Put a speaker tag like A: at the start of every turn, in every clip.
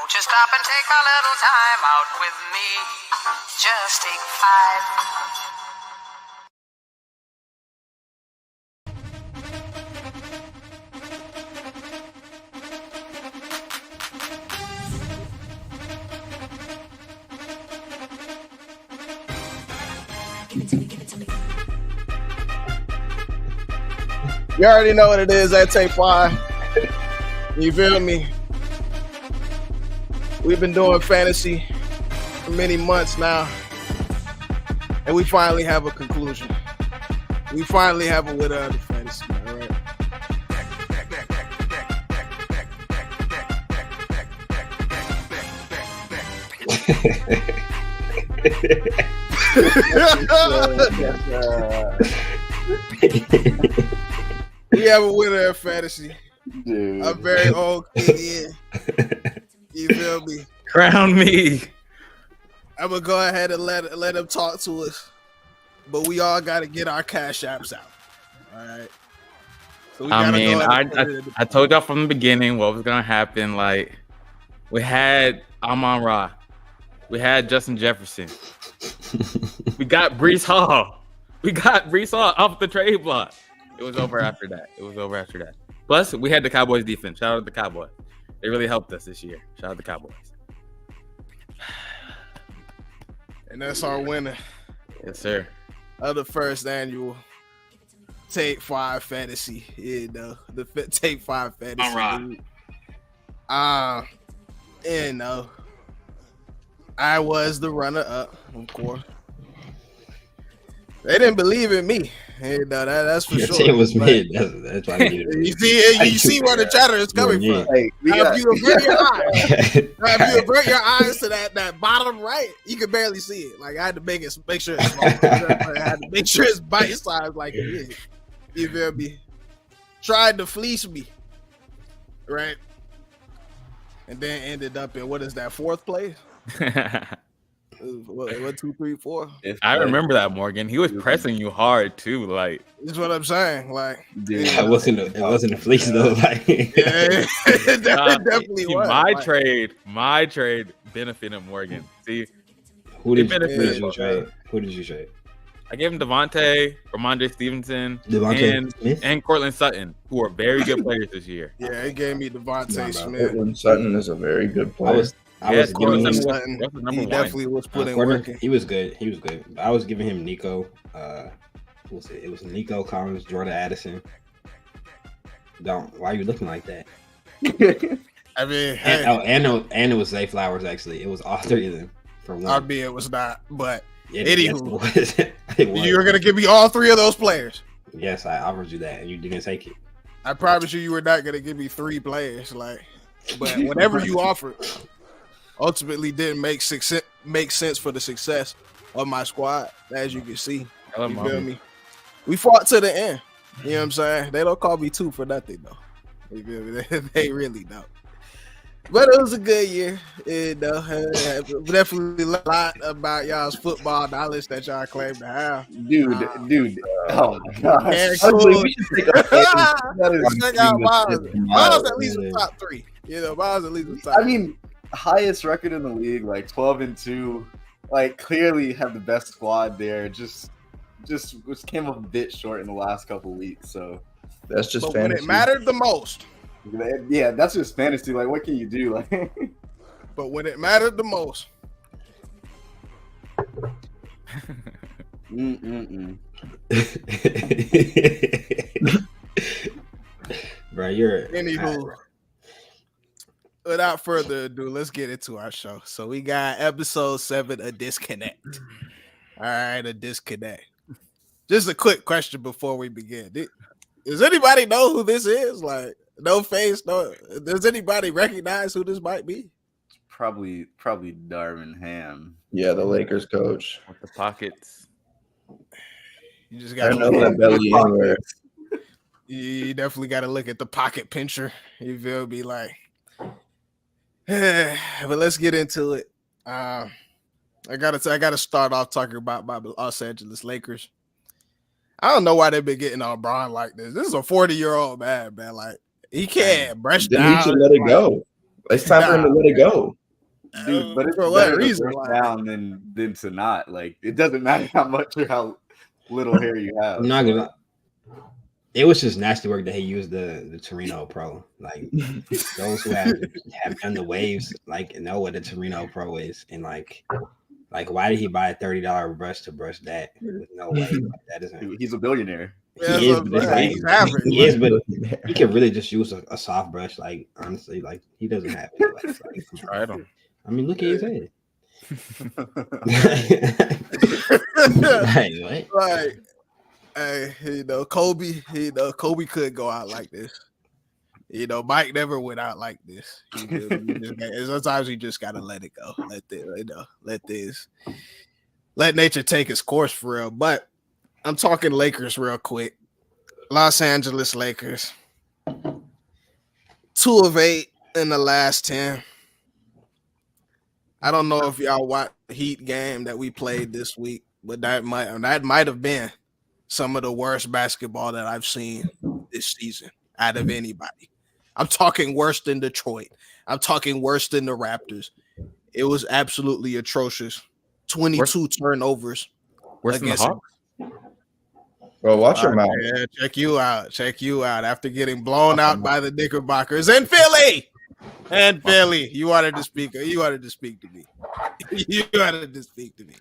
A: Won't you stop and take a little time out with me? Just take 5.
B: You already know what it is. That take 5. You feel me? We've been doing fantasy for many months now, and we finally have a conclusion. We finally have a winner of the fantasy. All right. We have a winner of fantasy.
C: Dude.
B: A very old kid. You feel me?
D: Crown me.
B: I'm gonna go ahead and let him talk to us, but we all got to get our cash apps out. All right. So
D: I told y'all from the beginning what was gonna happen. Like, we had Amon Ra, we had Justin Jefferson, we got Brees Hall, off the trade block. It was over after that. Plus, we had the Cowboys defense. Shout out to the Cowboys. They really helped us this year. Shout out to the Cowboys.
B: And that's our winner.
D: Yes, sir.
B: Of the first annual Take 5 fantasy. You know, the Take 5 fantasy. You know, I was the runner-up, of course. They didn't believe in me. You know, that's for sure.
C: It was mid. That's why
B: you see where the chatter is coming from.
C: Hey,
B: if you avert your eyes to that bottom right, you can barely see it. Like, I had to make sure it's small. I had to make sure it's bite size like it is. You feel me? Tried to fleece me, right? And then ended up in, what is that, 4th place? What 1, 2, 3, 4?
D: I remember that, Morgan. He was pressing you hard too. Like,
B: that's what I'm saying. Like,
C: dude, it wasn't a fleece though. Like,
B: yeah, it definitely was.
D: My trade benefited Morgan. See,
C: who did you trade? Who did you trade?
D: I gave him Devontae, Ramondre Stevenson,
C: Smith?
D: and Cortland Sutton, who are very good players this year.
B: Yeah, he gave me Devontae Smith.
E: Cortland Sutton is a very good player.
C: I was giving him
B: Sutton. He definitely was putting work in.
C: He was good. I was giving him Nico. Who was it? It was Nico Collins, Jordan Addison. Why are you looking like that?
B: I mean,
C: and it was Zay Flowers. Actually, it was all 3 of them for one.
B: I mean, it was not, but
C: anywho,
B: you were gonna give me all 3 of those players.
C: Yes, I offered you that, and you didn't take it.
B: I promise you were not gonna give me 3 players. Like, but whatever you offered ultimately didn't make sense for the success of my squad, as you can see. You feel me? We fought to the end. You know what I'm saying? They don't call me 2 for nothing, though. You feel me? They really don't. But it was a good year. You know, definitely a lot about y'all's football knowledge that y'all claim to have.
C: Dude. Oh my god.
B: Check out Miles. Miles at least was top 3. You know, Miles at least was top 3.
F: I mean, highest record in the league, like 12-2. Like, clearly have the best squad there. Just came up a bit short in the last couple weeks. So
E: that's just
B: fantasy. When it mattered the most.
F: Yeah, that's just fantasy. Like, what can you do? Like,
B: but when it mattered the most.
C: Bro, you're
B: anywho. Without further ado, let's get into our show. So we got episode 7, a disconnect. All right, a disconnect. Just a quick question before we begin. Does anybody know who this is? Like, no face, no. Does anybody recognize who this might be?
F: Probably Darvin Ham.
E: Yeah, the Lakers coach
D: with the pockets.
B: You just got to
E: know that belly anywhere.
B: You definitely got to look at the pocket pincher. You feel me? Like, but let's get into it. I gotta start off talking about my Los Angeles Lakers. I don't know why they've been getting on Bron like this. This is a 40-year-old man. Like, he can't brush down.
E: He should let it go. It's time for him to let it go.
F: Dude, but it's
B: For what
F: better to
B: reason?
F: burst down than to not. Like, it doesn't matter how much or how little hair you have.
C: I'm not gonna lie. It was just nasty work that he used the Torino Pro. Like those who have done the waves, like know what the Torino Pro is, and like why did he buy a $30 brush to brush that with no wave? Like, that isn't.
F: Dude, he's a billionaire.
C: He is, but it's like,
B: he's average.
C: he is, but he could really just use a soft brush. Like honestly, like he doesn't have it. Like,
D: Tried him.
C: I mean, look at his head. Like, what?
B: Like, hey, Kobe, Kobe couldn't go out like this. Mike never went out like this. Sometimes you just gotta let it go. Let nature take its course for real. But I'm talking Lakers real quick. Los Angeles Lakers, 2 of 8 in the last 10. I don't know if y'all watched the Heat game that we played this week, but that might have been some of the worst basketball that I've seen this season out of anybody. I'm talking worse than Detroit. I'm talking worse than the Raptors. It was absolutely atrocious. 22 turnovers.
D: Worse than the Hawks?
E: Bro, watch your mouth.
B: Yeah, check you out. After getting blown out by the Knickerbockers in Philly. And Philly, you wanted to speak to me. You wanted to speak to me.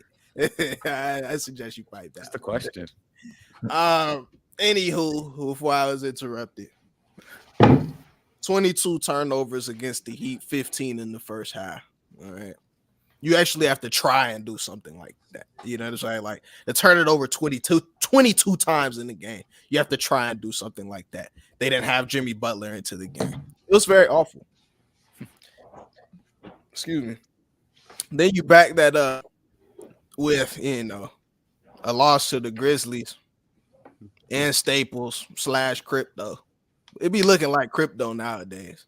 B: I suggest you fight that.
D: That's the question.
B: Anywho, before I was interrupted, 22 turnovers against the Heat, 15 in the first half. All right. You actually have to try and do something like that. You know what I'm saying? Like, to turn it over 22 times in the game, you have to try and do something like that. They didn't have Jimmy Butler into the game. It was very awful. Excuse me. Then you back that up with, a loss to the Grizzlies and Staples / crypto. It be looking like crypto nowadays.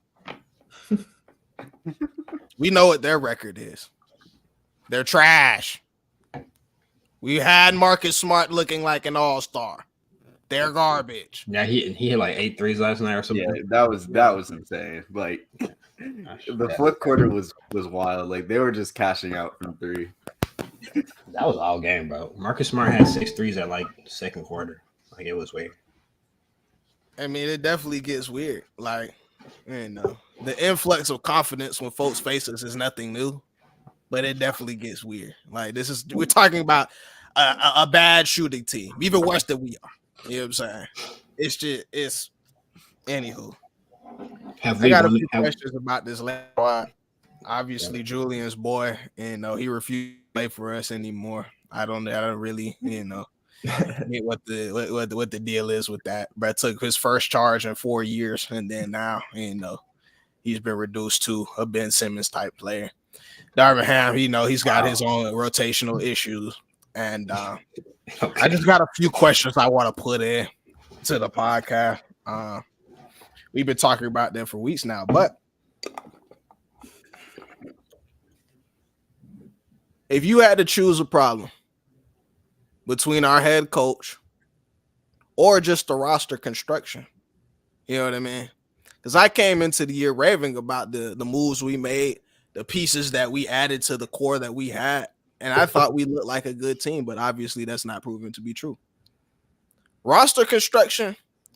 B: We know what their record is. They're trash. We had Marcus Smart looking like an all-star. They're garbage.
C: Yeah, he hit like 8 threes last night or something.
F: Yeah, that was insane. Like, the fourth quarter was wild. Like, they were just cashing out from 3.
C: That was all game, bro. Marcus Smart had 6 threes at like second quarter. Like, it was weird.
B: I mean, it definitely gets weird. Like, the influx of confidence when folks face us is nothing new, but it definitely gets weird. Like, we're talking about a bad shooting team, even worse than we are. You know what I'm saying? It's anywho. I got a few questions about this last one. Obviously, Julian's boy, he refused to play for us anymore. I don't really, get what the deal is with that. But took his first charge in 4 years, and then now, he's been reduced to a Ben Simmons type player. Darvin Ham, he's got his own rotational issues, and I just got a few questions I want to put in to the podcast. We've been talking about them for weeks now, but if you had to choose a problem between our head coach or just the roster construction, you know what I mean? Because I came into the year raving about the moves we made, the pieces that we added to the core that we had, and I thought we looked like a good team, but obviously that's not proven to be true. Roster construction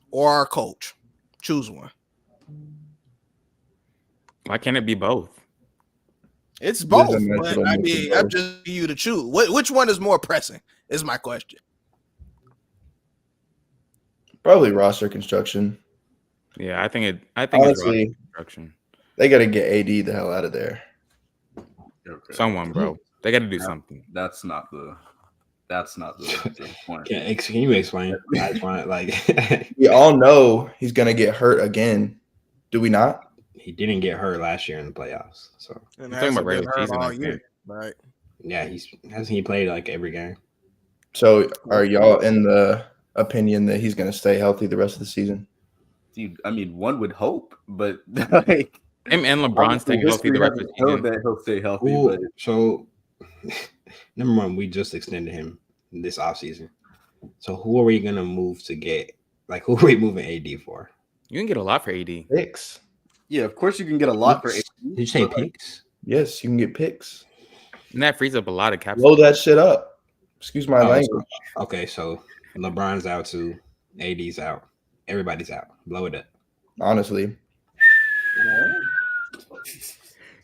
B: or our coach? Choose one.
D: Why can't it be both?
B: It's both, but I mean, I'm just you to choose. Which one is more pressing? Is my question.
E: Probably roster construction.
D: Yeah, I think
E: Honestly,
D: it's roster construction.
E: They got to get AD the hell out of there.
F: Okay.
D: Someone, bro. They got to do something.
F: That's not the point.
C: Can you explain? Like,
E: We all know he's gonna get hurt again. Do we not?
C: he didn't get hurt last year in the playoffs. So
B: And
D: You're talking about regular season,
B: all
D: I think.
B: year, right?
C: yeah, hasn't he played like every game?
E: So are y'all in the opinion that he's gonna stay healthy the rest of the season?
F: Dude, I mean, one would hope, but like
D: Him and LeBron's taking healthy the rest of the season.
F: that he'll stay healthy.
C: Ooh,
F: But
C: so number one, we just extended him this offseason. So who are we gonna move to get? Like, who are we moving AD for?
D: You can get a lot for AD.
E: 6.
F: yeah, of course you can get a lot for AD,
C: Did you say picks?
E: Yes, you can get picks.
D: And that frees up a lot of cap.
E: Blow that shit up. Excuse my language.
C: Okay, so LeBron's out too. AD's out. Everybody's out. Blow it up.
E: Honestly,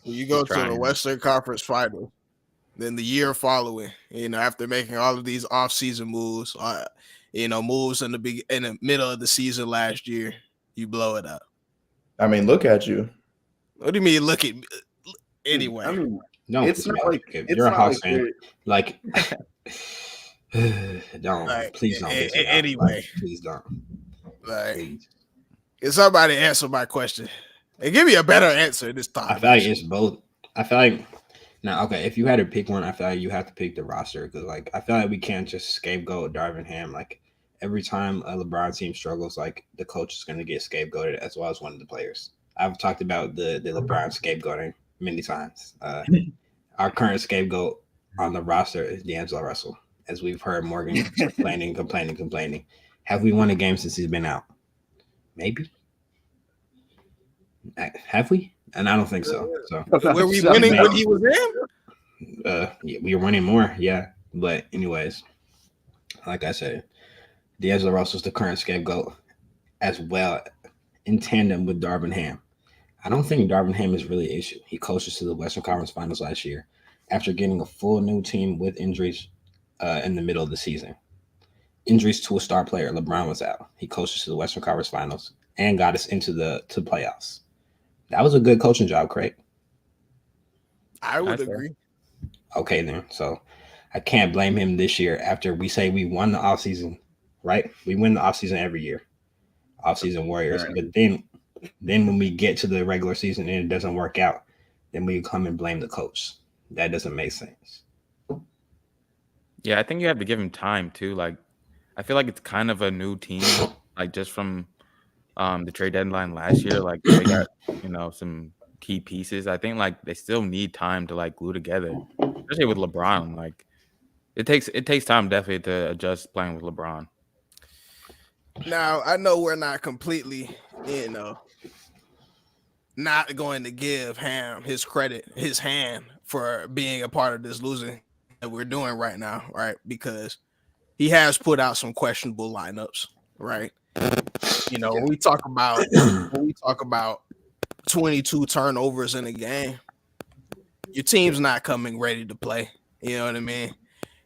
B: You go to the
D: Trying.
B: Western Conference Final, then the year following, after making all of these offseason moves, moves in the middle of the season last year, you blow it up.
E: I mean, look at you.
B: What do you mean? Look at me? Anyway.
F: I mean,
C: Don't.
F: it's not like
C: if
F: it's
C: you're a
F: not
C: Hawks
F: like
C: fan. Like, don't.
B: Like,
C: Please don't. Get
B: anyway.
C: like, please don't.
B: Like,
C: Please.
B: can somebody answer my question and give me a better answer this time?
C: I feel like it's both. I feel like now, okay, if you had to pick one, I feel like you have to pick the roster because, like, I feel like we can't just scapegoat Darvin Ham. Like, every time a LeBron team struggles, like, the coach is going to get scapegoated as well as one of the players. I've talked about the LeBron scapegoating many times. Our current scapegoat on the roster is D'Angelo Russell, as we've heard Morgan complaining. Have we won a game since he's been out? Maybe. Have we? And I don't think so. So
B: Were we winning when he was in?
C: yeah, we were winning more, yeah. But anyways, like I said, D'Angelo Russell's the current scapegoat as well, in tandem with Darvin Ham. I don't think Darvin Ham is really an issue. He coached us to the Western Conference Finals last year after getting a full new team with injuries in the middle of the season. Injuries to a star player, LeBron was out. He coached us to the Western Conference Finals and got us into the playoffs. That was a good coaching job, Craig.
B: I would agree.
C: Okay, then. So I can't blame him this year after we say we won the offseason, right? We win the offseason every year. Offseason warriors. Right. But then when we get to the regular season and it doesn't work out, then we come and blame the coach. That doesn't make sense.
D: Yeah, I think you have to give him time too. Like, I feel like it's kind of a new team, like just from the trade deadline last year. Like they got, some key pieces. I think like they still need time to like glue together, especially with LeBron. Like it takes time definitely to adjust playing with LeBron.
B: Now I know we're not completely, not going to give Ham his credit, his hand for being a part of this losing that we're doing right now, right? Because he has put out some questionable lineups, right? When we talk about 22 turnovers in a game, your team's not coming ready to play. You know what I mean?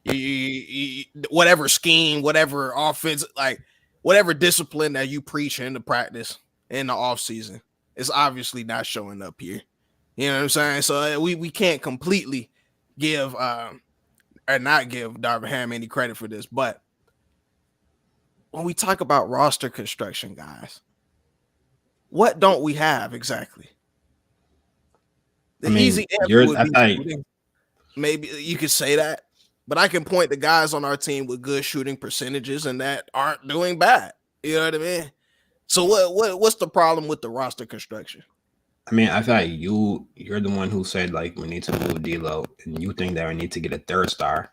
B: You whatever scheme, whatever offense, like whatever discipline that you preach in the practice in the off season, it's obviously not showing up here. You know what I'm saying? So we can't completely give or not give Darvin Ham any credit for this, but when we talk about roster construction, guys, what don't we have exactly? The easy answer would be shooting. Maybe you could say that, but I can point to guys on our team with good shooting percentages and that aren't doing bad. You know what I mean? So what's the problem with the roster construction?
C: I mean, I feel like you're the one who said like we need to move D'Lo, and you think that we need to get a third star.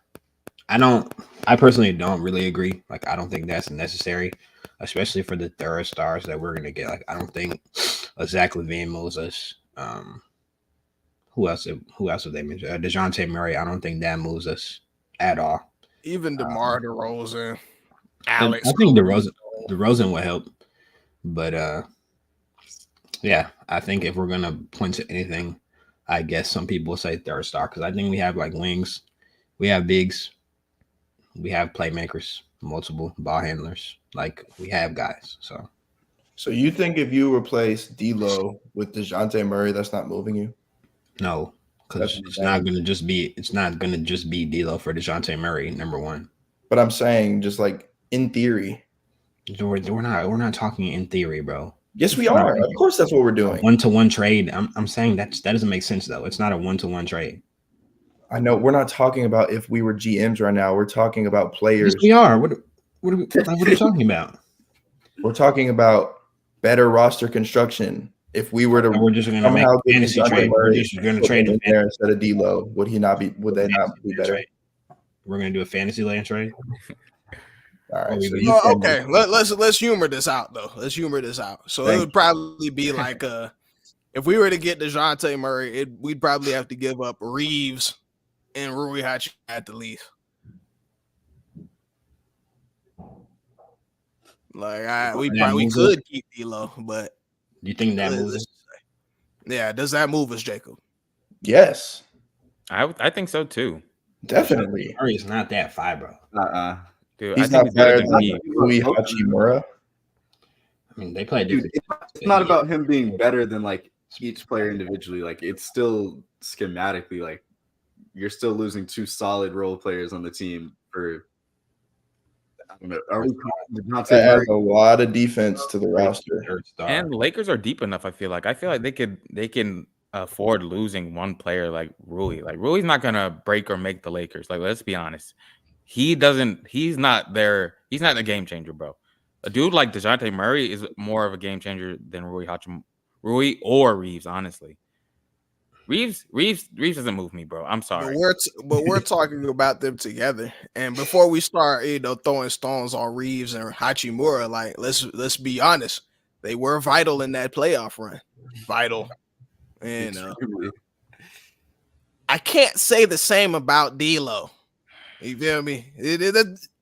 C: I personally don't really agree. Like, I don't think that's necessary, especially for the third stars that we're gonna get. Like, I don't think Zach LaVine moves us. Who else have they mentioned? DeJounte Murray. I don't think that moves us at all.
B: Even DeMar DeRozan, Alex.
C: I think DeRozan will help, but yeah, I think if we're gonna point to anything, I guess some people say third star because I think we have like wings, we have bigs. We have playmakers, multiple ball handlers. Like we have guys. So
E: you think if you replace D'Lo with DeJounte Murray, that's not moving you?
C: No, because it's not gonna just be D'Lo for DeJounte Murray, number one.
E: But I'm saying just like in theory.
C: We're not talking in theory, bro.
E: Yes, we are. Of course, that's what we're doing.
C: 1-to-1 trade. I'm saying that doesn't make sense though. It's not a 1-to-1 trade.
E: I know we're not talking about if we were GMs right now. We're talking about players.
C: Yes, we are. What are we talking about?
E: We're talking about better roster construction. If we were to,
C: we're just going to make a fantasy trade. We're just going to trade him
E: there instead of D'Lo. Would he not be? Would they not be better?
C: Trade. We're going to do a fantasy land trade.
E: All right.
B: So okay. Let's humor this out though. Let's humor this out. So it would probably be like it if we were to get DeJounte Murray, we'd probably have to give up Reeves and Rui Hachimura at the least. Like we could keep D'Lo, but
C: Do you think that moves?
B: Yeah, does that move us, Jacob?
E: Yes,
D: I think so too.
E: definitely.
C: Murray is not that bro.
D: Dude,
E: He's
D: I think
E: not better than
D: me.
E: Rui Hachimura.
C: I mean, they play
F: Dude,
C: different.
F: it's not about him being better than like each player individually. Like it's still schematically like you're still losing 2 solid role players on the team for. I don't know. Are we
E: That adds a lot of defense to the roster.
D: And the Lakers are deep enough. I feel like they can afford losing one player like Rui. Like Rui's not gonna break or make the Lakers. Like let's be honest, he's not a game changer, bro. A dude like DeJounte Murray is more of a game changer than Rui or Reeves, honestly. Reeves doesn't move me, bro. I'm sorry.
B: But we're talking about them together. And before we start, throwing stones on Reeves and Hachimura, like let's be honest, they were vital in that playoff run. Vital. And I can't say the same about D'Lo. You feel me?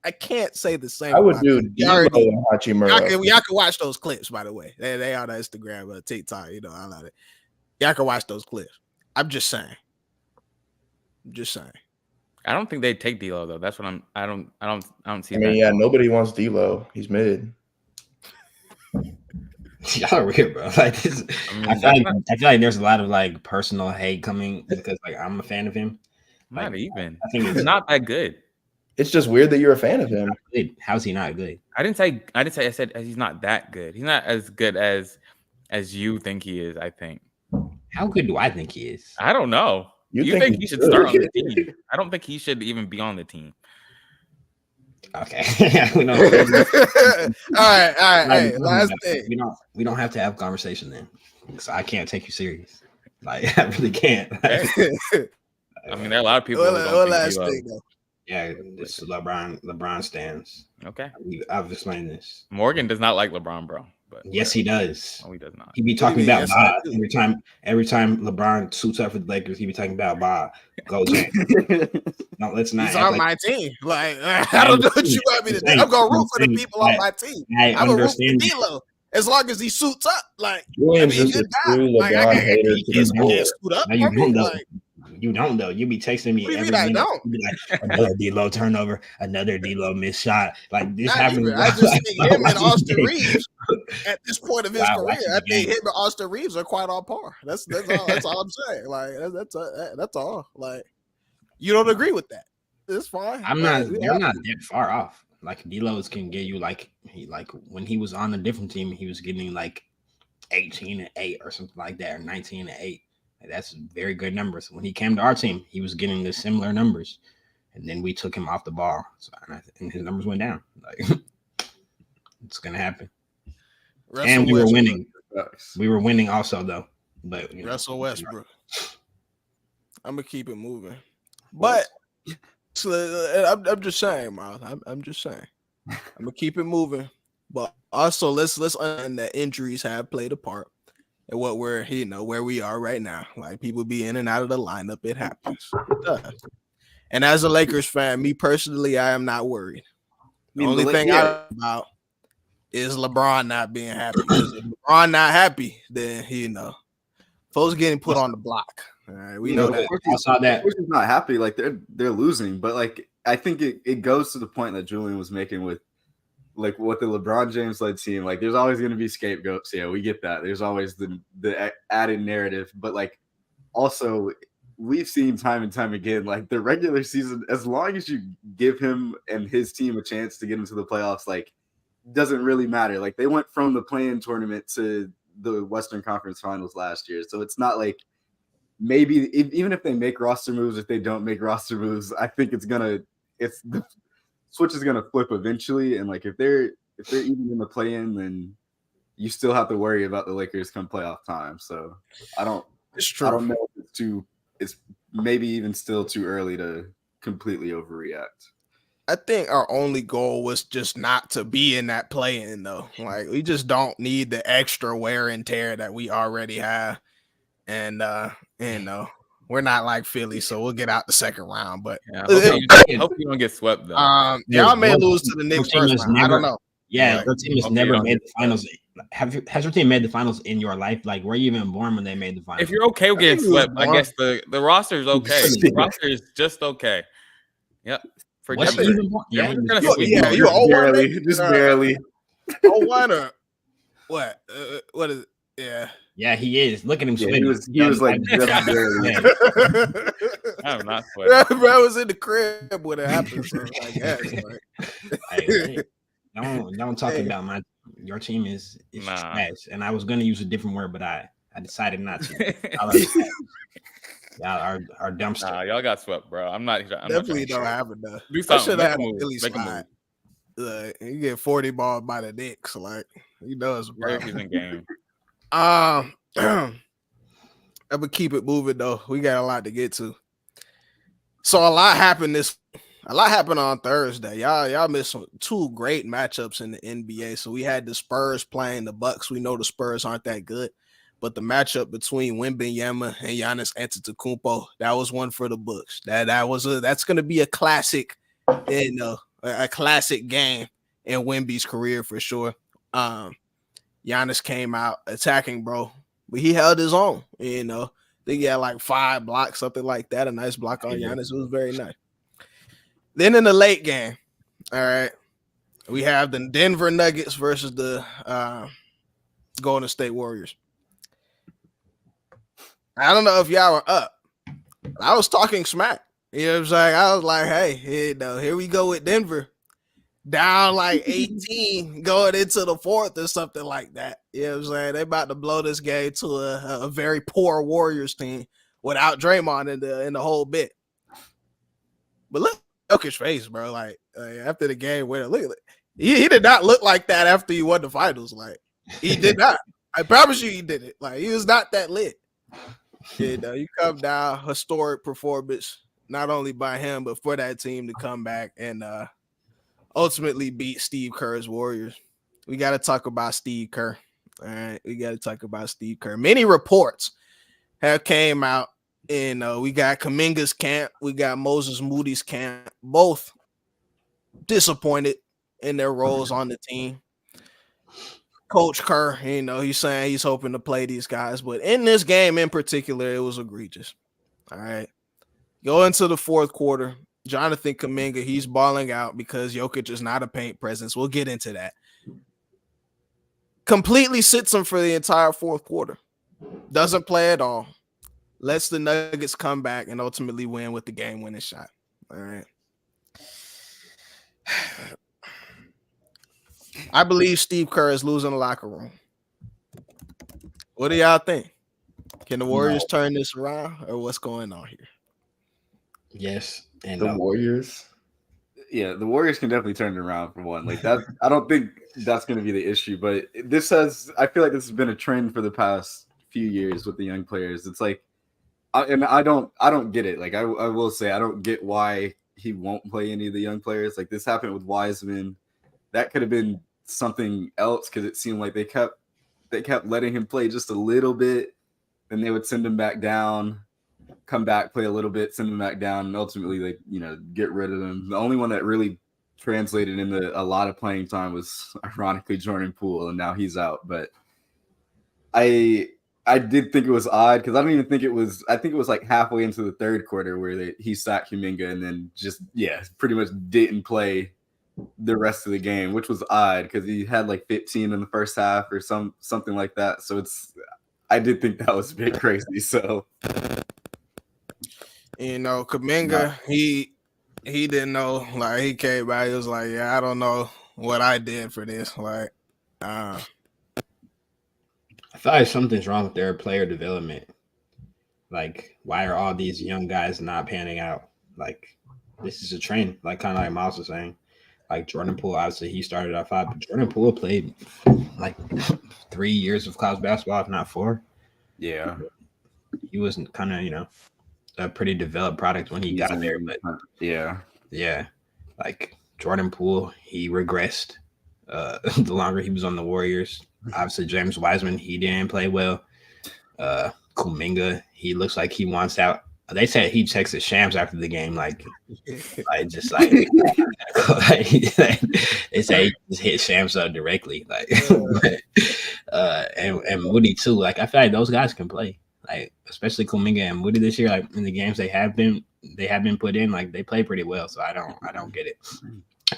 B: I can't say the same.
E: I would do D'Lo and Hachimura.
B: Y'all can watch those clips, by the way. They on Instagram, TikTok. I love it. Y'all can watch those clips. I'm just saying.
D: I don't think they take D'Lo though. That's what I don't see.
E: I mean, yeah, nobody wants D'Lo. He's mid.
C: Y'all are weird, bro. Like this, I feel like there's a lot of like personal hate coming because like I'm a fan of him.
D: Not
C: like,
D: even.
C: I think
D: he's not that good.
E: It's just weird that you're a fan of him.
C: How's he not good?
D: I said he's not that good. He's not as good as you think he is, I think.
C: How good do I think he is?
D: I don't know. You think he should start on the team? I don't think he should even be on the team.
C: Okay. We know.
B: All right. Hey, last thing.
C: We don't have to have a conversation then. So I can't take you serious. Like I really can't.
D: I mean, there are a lot of people.
B: What last thing though?
C: Yeah, this is LeBron stands.
D: Okay.
C: I've explained this.
D: Morgan does not like LeBron, bro. But
C: yes, he does.
D: No, he does not.
C: He be talking about Bob every time LeBron suits up for the Lakers. He be talking about Bob. Go James. No, let's not.
B: He's on my team. Like I don't know what you want me to do. I'm gonna root for the people on my team. I'm gonna root for D'Lo as long as he suits up. Like
E: Williams is a true LeBron hater.
C: You don't though. You be texting me every minute. You be like another D'Lo turnover, another D'Lo missed shot. Like this happened.
B: I just think him and Austin Reeves at this point of his career, I think him and Austin Reeves are quite on par. That's all I'm saying. Like that's all. Like you don't agree with that? It's fine.
C: They're not that far off. Like D'Lo's can get you like when he was on a different team, he was getting like 18-8 or something like that, or 19-8. That's very good numbers. When he came to our team, he was getting the similar numbers, and then we took him off the ball, and his numbers went down. Like it's gonna happen. And we were winning. We were winning also, though. But
B: Russell Westbrook. I'm gonna keep it moving, but I'm just saying, Miles. I'm just saying. I'm gonna keep it moving, but also let's understand that injuries have played a part. And what we're, where we are right now. Like people be in and out of the lineup. It happens. It does. And as a Lakers fan, me personally, I am not worried. The only thing I'm about is LeBron not being happy. Because if LeBron not happy, then folks getting put on the block. All right, we know that.
C: I saw that.
F: He's not happy. Like they're losing, but like I think it goes to the point that Julian was making with. Like what the LeBron James led team, like there's always going to be scapegoats. Yeah, we get that. There's always the added narrative, but like also we've seen time and time again, like the regular season, as long as you give him and his team a chance to get into the playoffs, like doesn't really matter. Like they went from the play-in tournament to the Western Conference Finals last year, so it's not like maybe even if they make roster moves, if they don't make roster moves, I think it's the switch is gonna flip eventually, and like if they're even in the play-in, then you still have to worry about the Lakers come playoff time. So I don't know if it's maybe even still too early to completely overreact.
B: I think our only goal was just not to be in that play-in though. Like we just don't need the extra wear and tear that we already have. and we're not like Philly, so we'll get out the second round. But
D: Yeah, hope you don't get swept though.
B: y'all may lose to the Knicks
C: team
B: first
C: has
B: round. I don't know.
C: Yeah,
B: But
C: your team has
D: hopefully you
C: never
D: don't
C: made
D: get
C: the finals. Has your team made the finals in your life? Like, were you even born when they made the finals?
D: If you're okay with getting
B: think he was
D: swept, I
B: born.
D: guess the roster is okay. The roster is just okay. Yep. For
C: Was he
D: Denver.
C: even born? Yeah,
D: Denver's
C: he
D: gonna
C: was-
D: sweep
B: Yeah,
D: them.
B: you owe one,
F: barely,
B: maybe?
F: just barely.
B: Oh, one or what? What is it? Yeah.
C: yeah, he is. Look at him
F: Yeah,
C: spinning.
F: he was like just barely.
C: Yeah.
D: I'm not sweating.
B: Bro was in the crib when it happened. So I guess. Like,
C: Hey, don't talk
B: Hey.
C: about your team is
D: Nah.
C: trash. And I was gonna use a different word, but I decided not to. Y'all are dumpster.
D: Nah, y'all got swept, bro. I'm not
B: definitely don't have enough.
D: Do
B: I
D: something.
B: should
D: Make
B: have
D: a
B: had a
D: move.
B: Philly
D: Make a
B: slide.
D: move.
B: You get 40 ball by the Knicks, like he does.
D: Regular season game.
B: I'm gonna keep it moving though. We got a lot to get to. So a lot happened on Thursday. Y'all missed two great matchups in the NBA. So we had the Spurs playing the Bucks. We know the Spurs aren't that good, but the matchup between Wembanyama and Giannis Antetokounmpo, that was one for the books. That's gonna be a classic, a classic game in Wemby's career for sure. Giannis came out attacking, bro, but he held his own. I think he had like 5 blocks, something like that. A nice block on Giannis. It was very nice. Then in the late game, all right, we have the Denver Nuggets versus the Golden State Warriors. I don't know if y'all were up. I was talking smack. You know what I'm saying? I was like, hey, here we go with Denver. Down like 18 going into the fourth or something like that. You know what I'm saying? They about to blow this game to a very poor Warriors team without Draymond in the whole bit. But look at Jokic's face, bro. Like after the game, he did not look like that after he won the finals. Like he did not. I promise you he didn't. Like he was not that lit. You come down, historic performance, not only by him, but for that team to come back and ultimately beat Steve Kerr's Warriors. We got to talk about Steve Kerr. All right, we got to talk about Steve Kerr. Many reports have came out, and we got Kuminga's camp, we got Moses Moody's camp, both disappointed in their roles on the team. Coach Kerr, he's saying he's hoping to play these guys, but in this game in particular, it was egregious. All right, go into the fourth quarter. Jonathan Kuminga, he's balling out because Jokic is not a paint presence. We'll get into that. Completely sits him for the entire fourth quarter. Doesn't play at all. Lets the Nuggets come back and ultimately win with the game-winning shot. All right. I believe Steve Kerr is losing the locker room. What do y'all think? Can the Warriors turn this around, or what's going on here?
C: Yes, and
E: The Warriors.
F: Yeah, the Warriors can definitely turn it around for one. Like that, I don't think that's going to be the issue. But I feel like this has been a trend for the past few years with the young players. It's like, I don't get it. Like I will say, I don't get why he won't play any of the young players. Like this happened with Wiseman. That could have been something else because it seemed like they kept letting him play just a little bit, then they would send him back down, come back, play a little bit, send him back down, and ultimately get rid of him. The only one that really translated into a lot of playing time was ironically Jordan Poole, and now he's out. But I did think it was odd because I don't even think it was. I think it was like halfway into the third quarter where he sacked Kuminga and then just pretty much didn't play the rest of the game, which was odd because he had like 15 in the first half or something like that. So I did think that was a bit crazy. So
B: Kuminga, he didn't know. Like he came back, he was like, "Yeah, I don't know what I did for this." Like,
C: I feel like something's wrong with their player development. Like, why are all these young guys not panning out? Like, this is a trend. Like, kind of like Miles was saying. Like Jordan Poole, obviously he started at 5, but Jordan Poole played like 3 years of college basketball, if not 4.
F: yeah,
C: he wasn't kind of a pretty developed product when he got there, but yeah, like Jordan Poole, he regressed the longer he was on the Warriors. Obviously, James Wiseman, he didn't play well. Kuminga, he looks like he wants out. They said he texted Shams after the game, like just like they say he just hit Shams up directly, like and Moody too. Like I feel like those guys can play, like especially Kuminga and Moody this year. Like in the games they have been put in, like they play pretty well. So I don't get it.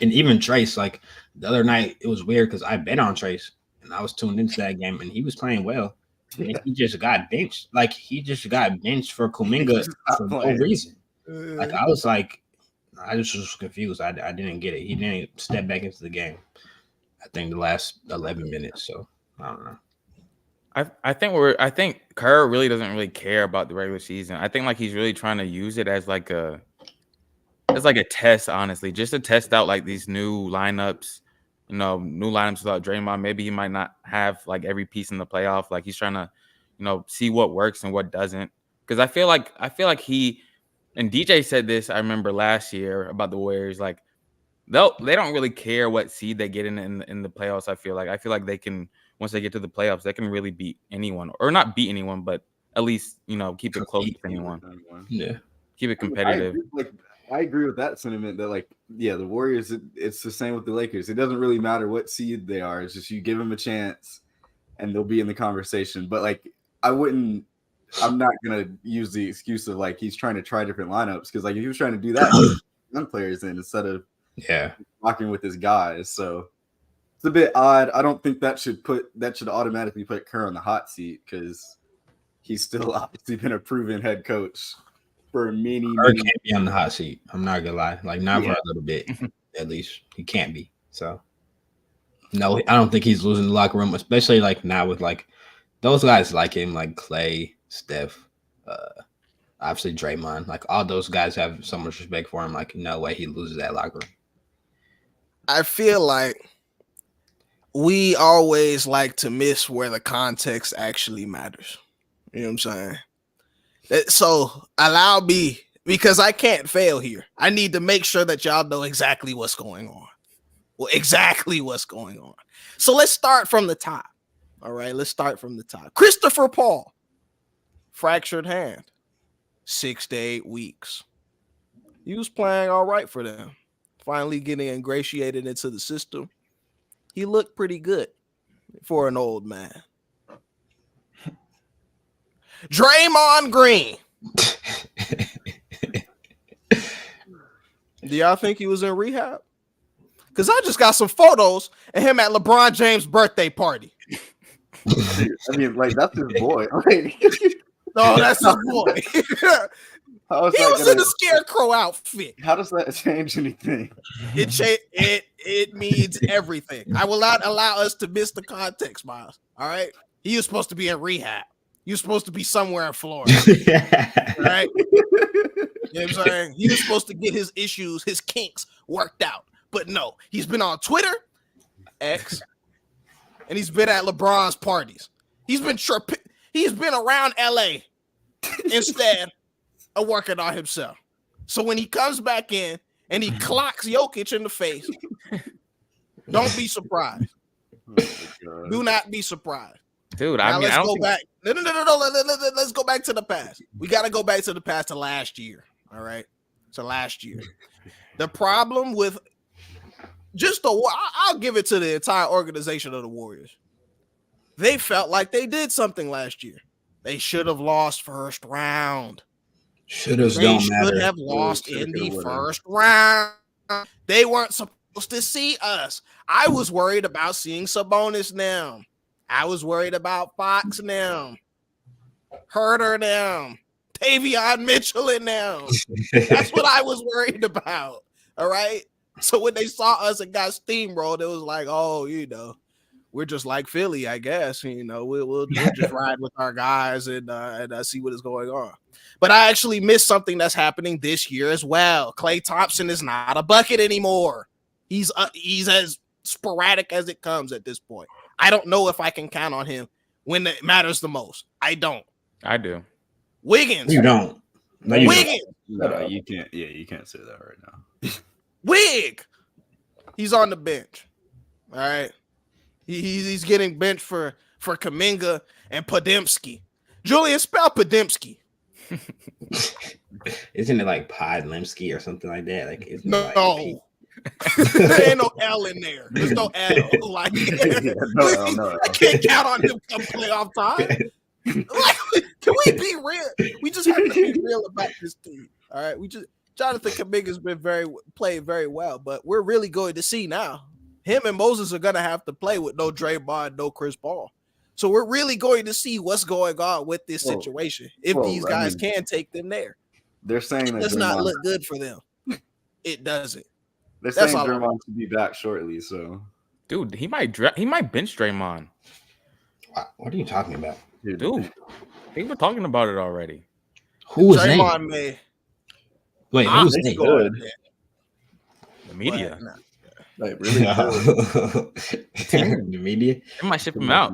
C: And even Trace, like the other night, it was weird because I bet on Trace and I was tuned into that game and he was playing well. And he just got benched. Like he just got benched for Kuminga for no reason. Like I was like, I just was confused. I didn't get it. He didn't step back into the game. I think the last 11 minutes. So I don't know.
D: I think Kerr really doesn't really care about the regular season. I think like he's really trying to use it as like a test, honestly, just to test out like these new lineups. New lineups without Draymond. Maybe he might not have like every piece in the playoff. Like he's trying to, see what works and what doesn't. Because I feel like he and DJ said this. I remember last year about the Warriors. Like they don't really care what seed they get in the playoffs. I feel like they can, once they get to the playoffs, they can really beat anyone, or not beat anyone, but at least keep it close to anyone.
C: Yeah,
D: keep it competitive.
F: I agree with that sentiment that, like, yeah, the Warriors, it's the same with the Lakers. It doesn't really matter what seed they are. It's just you give them a chance and they'll be in the conversation. But, like, I'm not going to use the excuse of, like, he's trying to try different lineups because, like, if he was trying to do that, he'd young players in instead of rocking with his guys. So it's a bit odd. I don't think that should automatically put Kerr on the hot seat because he's still obviously been a proven head coach. For many
C: can't be on the hot seat. I'm not gonna lie, like not for a little bit, at least he can't be. So no, I don't think he's losing the locker room, especially like now with like those guys like him, like Clay, Steph, obviously Draymond. Like all those guys have so much respect for him. Like no way he loses that locker room.
B: I feel like we always like to miss where the context actually matters. You know what I'm saying? So allow me, because I can't fail here. I need to make sure that y'all know exactly what's going on. Well, exactly what's going on. So let's start from the top. All right, let's start from the top. Christopher Paul, fractured hand, 6 to 8 weeks. He was playing all right for them. Finally getting ingratiated into the system. He looked pretty good for an old man. Draymond Green. Do y'all think he was in rehab? Because I just got some photos of him at LeBron James' birthday party.
F: I mean, like, that's his boy.
B: No, that's his boy. He was in a scarecrow outfit.
F: How does that change anything?
B: It means everything. I will not allow us to miss the context, Miles. All right? He was supposed to be in rehab. You're supposed to be somewhere in Florida, right? You know what I'm saying? He was supposed to get his issues, his kinks worked out. But no, he's been on Twitter, X, and he's been at LeBron's parties. He's been around LA instead of working on himself. So when he comes back in and he clocks Jokic in the face, don't be surprised. Oh, do not be surprised.
D: Dude,
B: now let's go back. No. Let's go back to the past. We got to go back to the past to last year. All right. So last year, the problem with I'll give it to the entire organization of the Warriors. They felt like they did something last year. They should have lost first round.
C: Should have
B: lost in the first round. They weren't supposed to see us. I was worried about seeing Sabonis now. I was worried about Fox now, Herter now, Tavion Mitchell and now. That's what I was worried about. All right. So when they saw us and got steamrolled, it was like, oh, we're just like Philly, I guess. We'll just ride with our guys and see what is going on. But I actually missed something that's happening this year as well. Klay Thompson is not a bucket anymore. He's as sporadic as it comes at this point. I don't know if I can count on him when it matters the most. I don't.
D: I do.
B: Wiggins.
C: You don't.
F: No, you Wiggins. Don't. No, you can't. Yeah, you can't say that right now.
B: Wig. He's on the bench. All right. He's getting benched for Kuminga and Podemski. Julian, spell Podemski.
C: Isn't it like Podlemski or something like that? Like, isn't it like
B: No. There ain't no L in there. There's no L. Like,
F: no.
B: I can't count on him come playoff time. Like, can we be real? We just have to be real about this team. All right. Jonathan Kuminga's been played very well, but we're really going to see now. Him and Moses are gonna have to play with no Draymond, no Chris Paul. So we're really going to see what's going on with this situation. If these guys can take them there.
F: They're saying
B: it
F: that
B: does not look good for them. It doesn't.
F: They're saying Draymond should be back shortly. So,
D: dude, he might bench Draymond.
C: What are you talking about,
D: dude? They were talking about it already.
C: Who was
B: Draymond may?
C: Wait, who's they?
B: Good?
D: The media.
E: Like really
C: The media.
D: They might ship him out.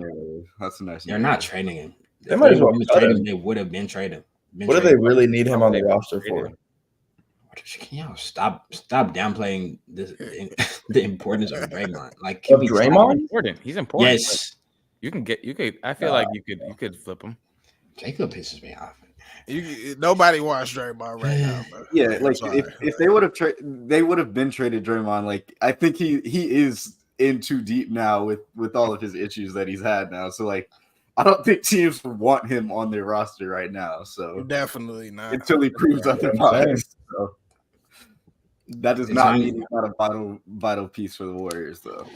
F: That's a nice.
C: They're not trading him.
E: They might as well trade him.
C: They would have been traded.
E: What do they really need him on the roster for?
C: Can y'all stop downplaying this, the importance of Draymond? Like,
E: of Draymond?
D: He's important.
C: Yes,
D: you could. I feel like you could flip him.
C: Jacob pisses me off.
B: Nobody wants Draymond right now. Bro.
F: Yeah, like if they would have they would have been traded Draymond. Like, I think he is in too deep now with all of his issues that he's had now. So like, I don't think teams want him on their roster right now. So
B: definitely not
F: until he proves otherwise. So that does not mean he's not a vital piece for the Warriors, though.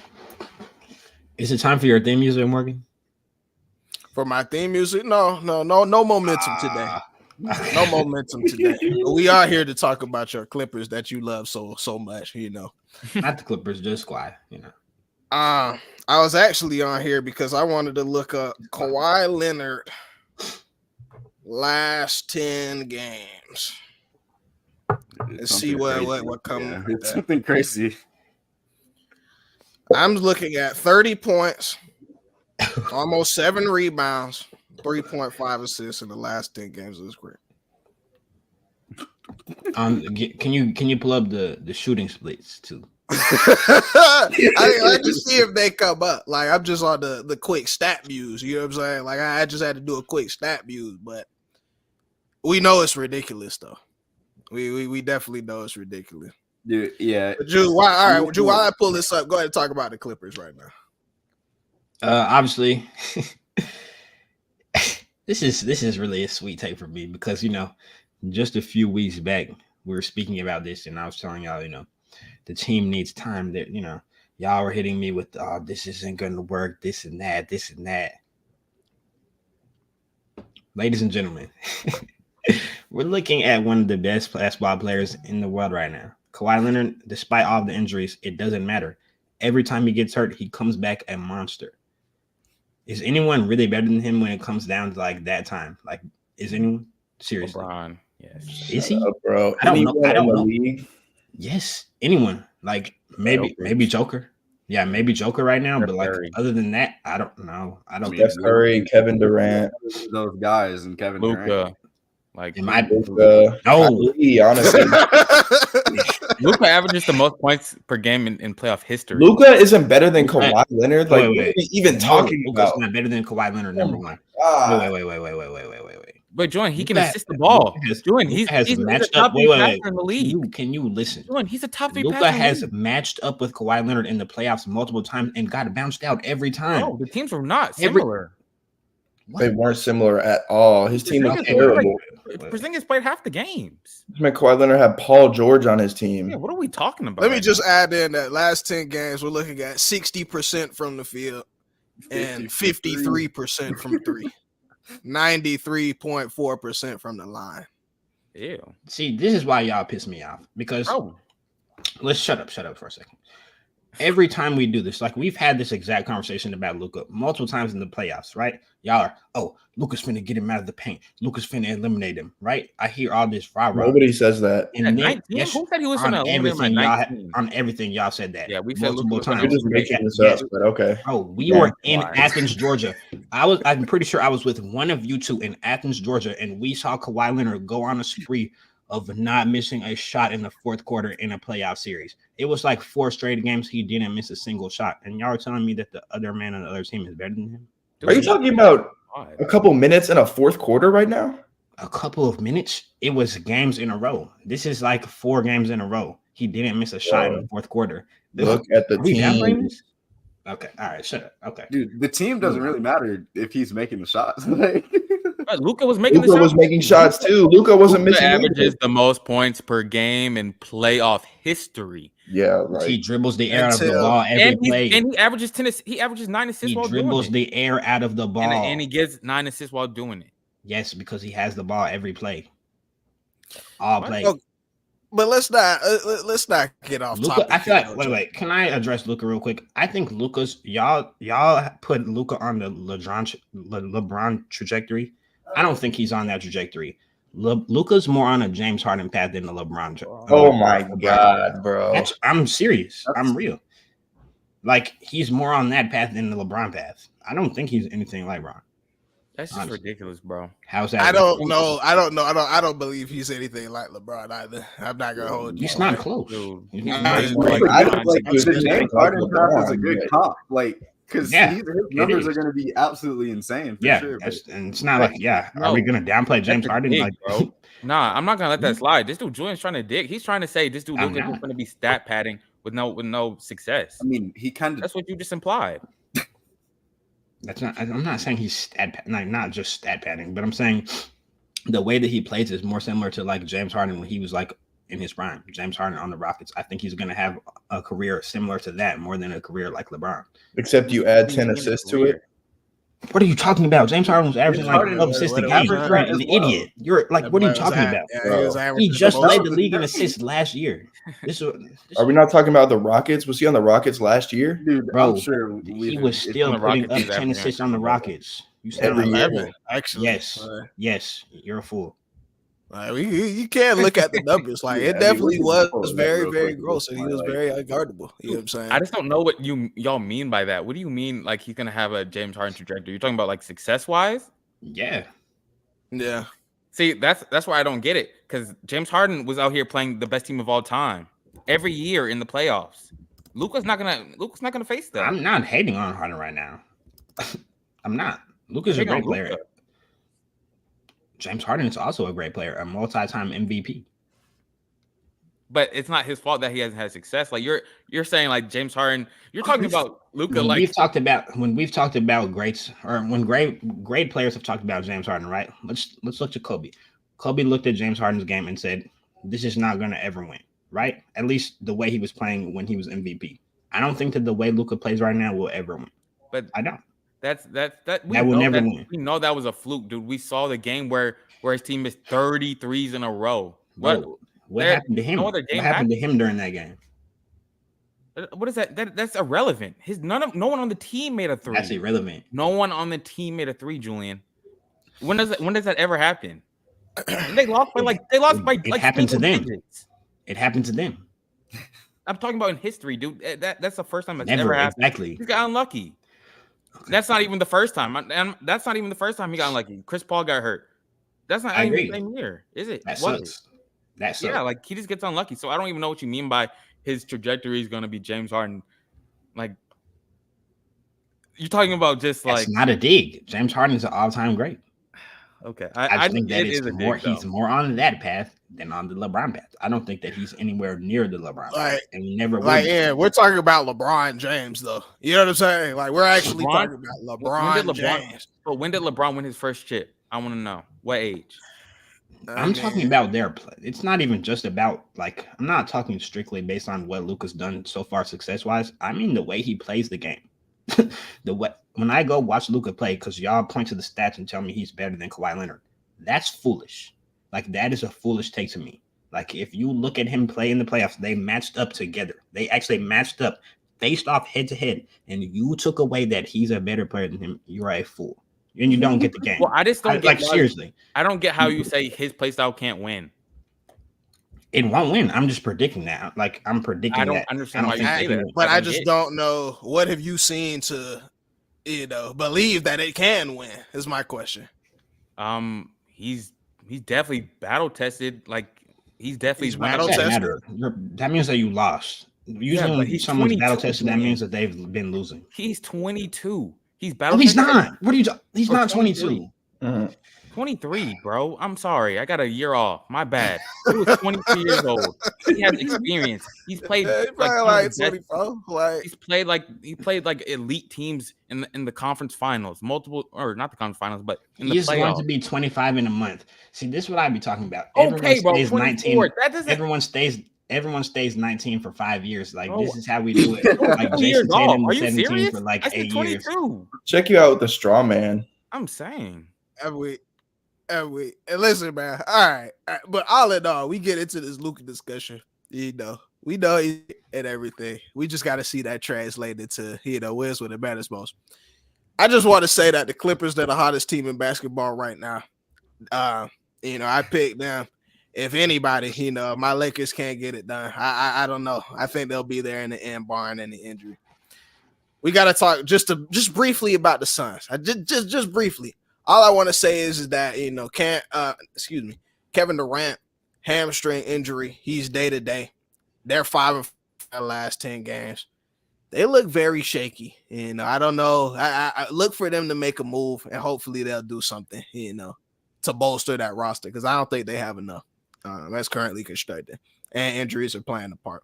C: Is it time for your theme music, Morgan?
B: For my theme music? No momentum today. No momentum today. We are here to talk about your Clippers that you love so much, you know.
C: Not the Clippers, just Kawhi, you know.
B: I was actually on here because I wanted to look up Kawhi Leonard last 10 games. Let's see what comes.
F: Yeah, it's something crazy.
B: I'm looking at 30 points, almost 7 rebounds, 3.5 assists in the last 10 games of his career.
C: Can you pull up the shooting splits too?
B: I just see if they come up. Like, I'm just on the quick stat views. You know what I'm saying? Like, I just had to do a quick stat views, but we know it's ridiculous though. We definitely know it's ridiculous.
F: Dude, yeah.
B: Drew, while I pull this up, go ahead and talk about the Clippers right now.
C: Obviously, this is really a sweet take for me because, you know, just a few weeks back we were speaking about this and I was telling y'all, you know, the team needs time. That, you know, y'all were hitting me with, oh, this isn't going to work, this and that. Ladies and gentlemen, we're looking at one of the best basketball players in the world right now. Kawhi Leonard, despite all the injuries, it doesn't matter. Every time he gets hurt, he comes back a monster. Is anyone really better than him when it comes down to like that time? Like, is anyone? Seriously.
D: LeBron, yes.
C: Is he?
E: Bro.
C: I don't know.
E: League?
C: Yes. Anyone. Like maybe Joker. Yeah, maybe Joker right now, but like other than that, I don't know. I don't
E: Steph Curry, Kevin Durant,
F: those guys, and Kevin Durant.
D: Like,
E: Luka.
C: No,
E: honestly,
D: Luka averages the most points per game in playoff history.
E: Luka isn't better than Kawhi Leonard. Like,
C: wait.
E: even talking
C: Luka's
E: about
C: not better than Kawhi Leonard. Number one. Wait.
D: But Jordan, he can assist the ball. Jordan, he's
C: matched
D: a top
C: up.
D: three passer in the league.
C: Can you listen?
D: Jordan, he's a top 3
C: Luka
D: passer.
C: has matched up with Kawhi Leonard in the playoffs multiple times and got bounced out every time.
D: No, the teams were not similar.
E: they weren't similar at all. His team was terrible.
D: Porzingis played half the games.
E: Kawhi Leonard had Paul George on his team.
D: Yeah, what are we talking about?
B: Let me just add in that last 10 games, we're looking at 60% from the field and 53% from 3. 93.4% from the line.
D: Ew.
C: See, this is why y'all piss me off because let's shut up for a second. Every time we do this, like we've had this exact conversation about Luka multiple times in the playoffs, right? Y'all are, Luka's finna get him out of the paint. Luka's finna eliminate him, right? I hear all this rah-rah.
E: Nobody says that.
C: And then,
D: yes, who said he was
C: on
D: gonna eliminate
C: everything, on everything, y'all said that.
D: Yeah, we said
C: multiple times.
E: You're just making this up, but okay.
C: We were in Athens, Georgia. I'm pretty sure I was with one of you two in Athens, Georgia, and we saw Kawhi Leonard go on a spree of not missing a shot in the fourth quarter in a playoff series. It was like 4 straight games he didn't miss a single shot. And y'all are telling me that the other man on the other team is better than him?
E: Are you talking about a couple minutes in a fourth quarter right now?
C: A couple of minutes. It was games in a row. This is like 4 games in a row. He didn't miss a shot in the fourth quarter.
E: Look at the
C: Are we downplaying
E: team.
C: this? Okay, all right, shut up. Okay,
F: Dude, the team doesn't really matter if he's making the shots. Like,
D: Luka was making
E: Luka was making shots too. Luka wasn't
D: Luka
E: missing.
D: averages the most points per game in playoff history.
E: Yeah,
C: he
E: right.
C: dribbles the air out of the ball every
D: And
C: play.
D: he averages 10. He averages 9 assists
C: He
D: while
C: dribbles
D: doing it.
C: the air out of the ball.
D: And he gets 9 assists while doing it.
C: Yes, because he has the ball every play. All play.
B: Okay, but let's not get off
C: Luka,
B: topic.
C: I feel like wait. Can I address Luka real quick? I think Luka's y'all put Luka on the LeBron trajectory. I don't think he's on that trajectory. Luka's more on a James Harden path than the LeBron.
E: Oh my god, bro!
C: I'm serious. I'm real. Like he's more on that path than the LeBron path. I don't think he's anything like LeBron.
D: That's just ridiculous, bro.
C: How's that?
B: I don't know. I don't believe he's anything like LeBron either. I'm not gonna hold you.
C: He's not close.
D: Dude.
F: I feel like the James Harden path is a good comp. Like, because his numbers are going to be absolutely insane. For sure,
C: and it's not like are we going to downplay James Harden?
D: Dig,
C: Like,
D: bro. Nah, I'm not gonna let that slide. This dude Julian's trying to dig. He's trying to say this dude Luka is going to be stat padding with no success.
F: I mean, he kind of.
D: That's what you just implied.
C: That's not. I'm not saying he's not just stat padding, but I'm saying the way that he plays is more similar to like James Harden when he was like in his prime. James Harden on the Rockets. I think he's going to have a career similar to that more than a career like LeBron.
E: Except you add 10 assists to it.
C: What are you talking about? James Harden was averaging like 12 assists a game. You're an idiot. You're like, what are you talking about? He just led the league in assists last year.
E: Are we not talking about the Rockets? Was he on the Rockets last year?
F: Dude,
C: bro,
F: I'm sure
C: he was still putting up 10 assists on the Rockets. You sound
E: Every
C: like
E: year.
B: Actually,
C: yes, you're a fool.
B: You can't look at the numbers. Like it definitely was very, very gross, and he was very unguardable. You know what I'm saying?
D: I just don't know what y'all mean by that. What do you mean? Like he's gonna have a James Harden trajectory? You're talking about like success wise?
C: Yeah.
D: See, that's why I don't get it. Because James Harden was out here playing the best team of all time every year in the playoffs. Luka's not gonna face that.
C: I'm not hating on Harden right now. I'm not. Luka's a great player. James Harden is also a great player, a multi-time MVP.
D: But it's not his fault that he hasn't had success. Like you're saying, like James Harden, you're talking about Luka.
C: When
D: like
C: we've talked about greats, or when great players have talked about James Harden, right? Let's look at Kobe. Kobe looked at James Harden's game and said, "This is not going to ever win." Right? At least the way he was playing when he was MVP. I don't think that the way Luka plays right now will ever win.
D: But
C: I don't.
D: That
C: will never win.
D: We know that was a fluke, dude. We saw the game where his team missed 33s in a row.
C: What happened to him?
D: No
C: what happened to him during that game?
D: What is that? That's irrelevant. No one on the team made a 3.
C: That's irrelevant.
D: No one on the team made a 3, Julian. When does that ever happen? And they lost by like
C: it happened to them. Digits. It happened to them.
D: I'm talking about in history, dude. That's the first time that's ever happened.
C: Exactly.
D: He got unlucky. Okay. That's not even the first time. And that's not even the first time he got unlucky. Chris Paul got hurt. That's not even the same year, is it?
C: That sucks.
D: Yeah, like he just gets unlucky. So I don't even know what you mean by his trajectory is going to be James Harden. Like you're talking about just like
C: it's not a dig. James Harden is an all-time great.
D: Okay,
C: I think that is more. He's more on that path than on the LeBron path. I don't think that he's anywhere near the LeBron path, and he never.
B: We're talking about LeBron James, though. You know what I'm saying? Like we're actually talking about LeBron James.
D: But when did LeBron win his first chip? I want to know what age.
C: I'm talking about their play. It's not even just about like I'm not talking strictly based on what Luka's done so far success-wise. I mean the way he plays the game. When I go watch Luka play, because y'all point to the stats and tell me he's better than Kawhi Leonard, that's foolish. Like that is a foolish take to me. Like if you look at him play in the playoffs, they matched up together. They actually matched up, faced off head to head, and you took away that he's a better player than him. You're a fool, and you don't get the game.
D: Well, I just don't get
C: seriously.
D: I don't get how you say his play style can't win.
C: It won't win. I'm just predicting that. Like I'm predicting.
D: I don't understand why you say that.
B: But I just don't know. What have you seen to, believe that it can win? Is my question.
C: He's
D: definitely battle tested. Like he's definitely
B: battle tested.
C: That means that you lost. Usually, when someone's battle tested, that means that they've been losing.
D: He's 22. He's
C: Oh,
D: battle.
C: he's not. What are you? He's
D: Or
C: not
D: 22.
C: 22.
D: 23, bro. I'm sorry. I got a year off. My bad. He was 23 years old. He has experience. He's played
B: He
D: like
B: probably
D: some of
B: like
D: the best.
B: 24. Like,
D: He played like elite teams in the conference finals, multiple or not the conference finals, but in the
C: He's going
D: playoffs.
C: to be 25 in a month. See, this is what I be talking about.
D: Okay, bro. 24.
C: 19.
D: That doesn't.
C: Everyone stays 19 for 5 years. Like
D: Bro,
C: this is how we do it.
D: It was
C: Like
D: 2 years
C: Jason
D: off.
C: Tatum
D: Are
C: was
D: you
C: 17
D: serious?
C: for like
D: I said
C: 8 years.
D: 22.
E: Check you out with the straw man.
D: I'm saying.
B: every week. And listen, man. All right. But all in all, we get into this Luka discussion. We know he and everything. We just got to see that translate into, where's where it matters most. I just want to say that the Clippers are the hottest team in basketball right now. I picked them. If anybody, my Lakers can't get it done. I don't know. I think they'll be there in the end, barring any injury. We got to talk just briefly about the Suns. Just briefly. All I want to say is that Kevin Durant hamstring injury. He's day to day. They're 5 of the last 10 games. They look very shaky. I don't know. I look for them to make a move, and hopefully they'll do something. To bolster that roster because I don't think they have enough. That's currently constructed, and injuries are playing a part.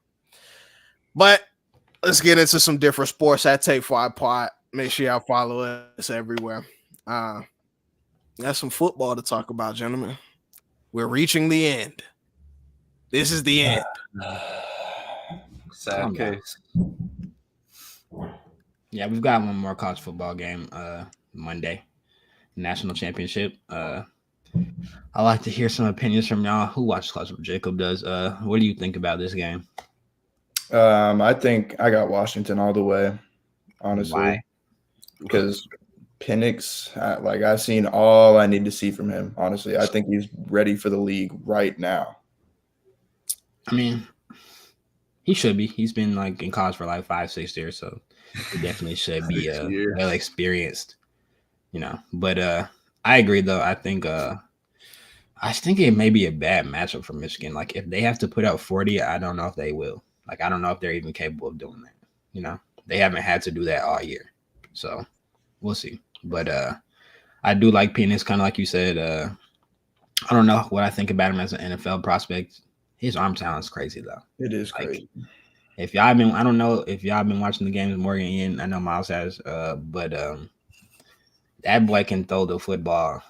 B: But let's get into some different sports. That Take 5 pod. Make sure y'all follow us everywhere. That's some football to talk about, gentlemen. We're reaching the end. This is the end.
F: Sad case.
C: Yeah, we've got one more college football game Monday, national championship. I like to hear some opinions from y'all. Who watches college? Jacob does. What do you think about this game?
E: I think I got Washington all the way, honestly.
C: Why?
E: Because Penix, I've seen all I need to see from him. Honestly, I think he's ready for the league right now.
C: I mean, he should be. He's been in college for 5-6 years, so he definitely should be well experienced. But I agree though. I think it may be a bad matchup for Michigan. If they have to put out 40, I don't know if they will. I don't know if they're even capable of doing that. They haven't had to do that all year, so we'll see. But I do like Penix, kind of like you said. I don't know what I think about him as an NFL prospect. His arm talent's crazy though.
E: It is crazy.
C: I don't know if y'all been watching the games more than Ian. I know Miles has, but that boy can throw the football.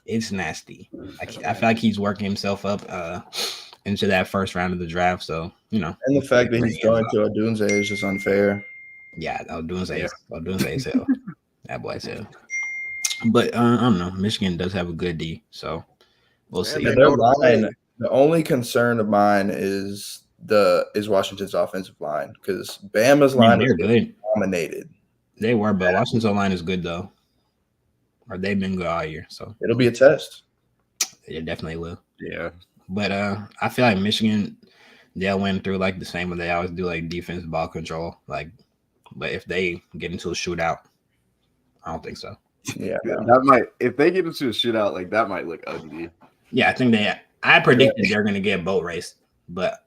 C: It's nasty. I feel like he's working himself up into that first round of the draft. So
E: and the fact that he's going to Odunze is just unfair.
C: Yeah, Odunze is hell. That boy's hell. But I don't know. Michigan does have a good D, so we'll see.
E: Their line. The only concern of mine is Washington's offensive line because Bama's line is
C: good.
E: Dominated.
C: They were, but Washington's line is good though. Or they've been good all year, so
E: it'll be a test.
C: It definitely will.
F: Yeah,
C: but I feel like Michigan, they'll win through the same way they always do, defense, ball control. But if they get into a shootout, I don't think so.
E: Yeah,
F: that might. If they get into a shootout, that might look ugly.
C: Yeah, I think I predicted they're going to get boat raced, but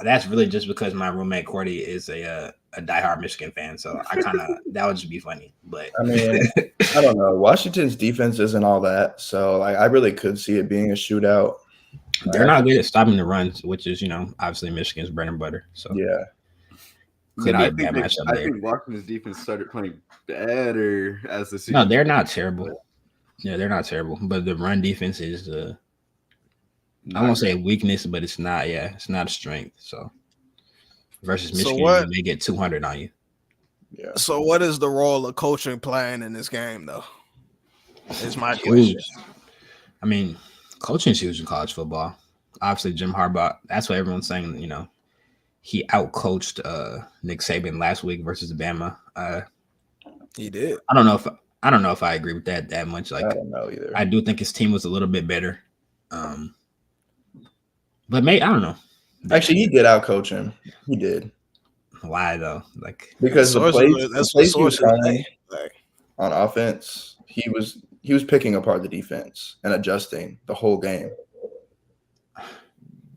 C: that's really just because my roommate Cordy is a diehard Michigan fan, so that would just be funny. But
E: I mean, I don't know. Washington's defense isn't all that, so I really could see it being a shootout.
C: They're not good at stopping the runs, which is obviously Michigan's bread and butter. So
E: yeah,
F: I think Washington's defense started playing better as the season.
C: No, they're not terrible. Yeah, they're not terrible, but the run defense is I won't say a weakness, but it's not. Yeah, it's not a strength. So versus Michigan, they get 200 on you.
B: Yeah. So what is the role of coaching playing in this game, though? Is my question.
C: I mean, coaching is huge in college football. Obviously, Jim Harbaugh. That's what everyone's saying. He outcoached Nick Saban last week versus Bama.
B: He did.
C: I don't know if I agree with that much.
E: I don't know either.
C: I do think his team was a little bit better. But I don't know.
E: Actually, he did outcoach him. He did.
C: Why though?
E: Because the plays he was calling on offense, he was picking apart the defense and adjusting the whole game.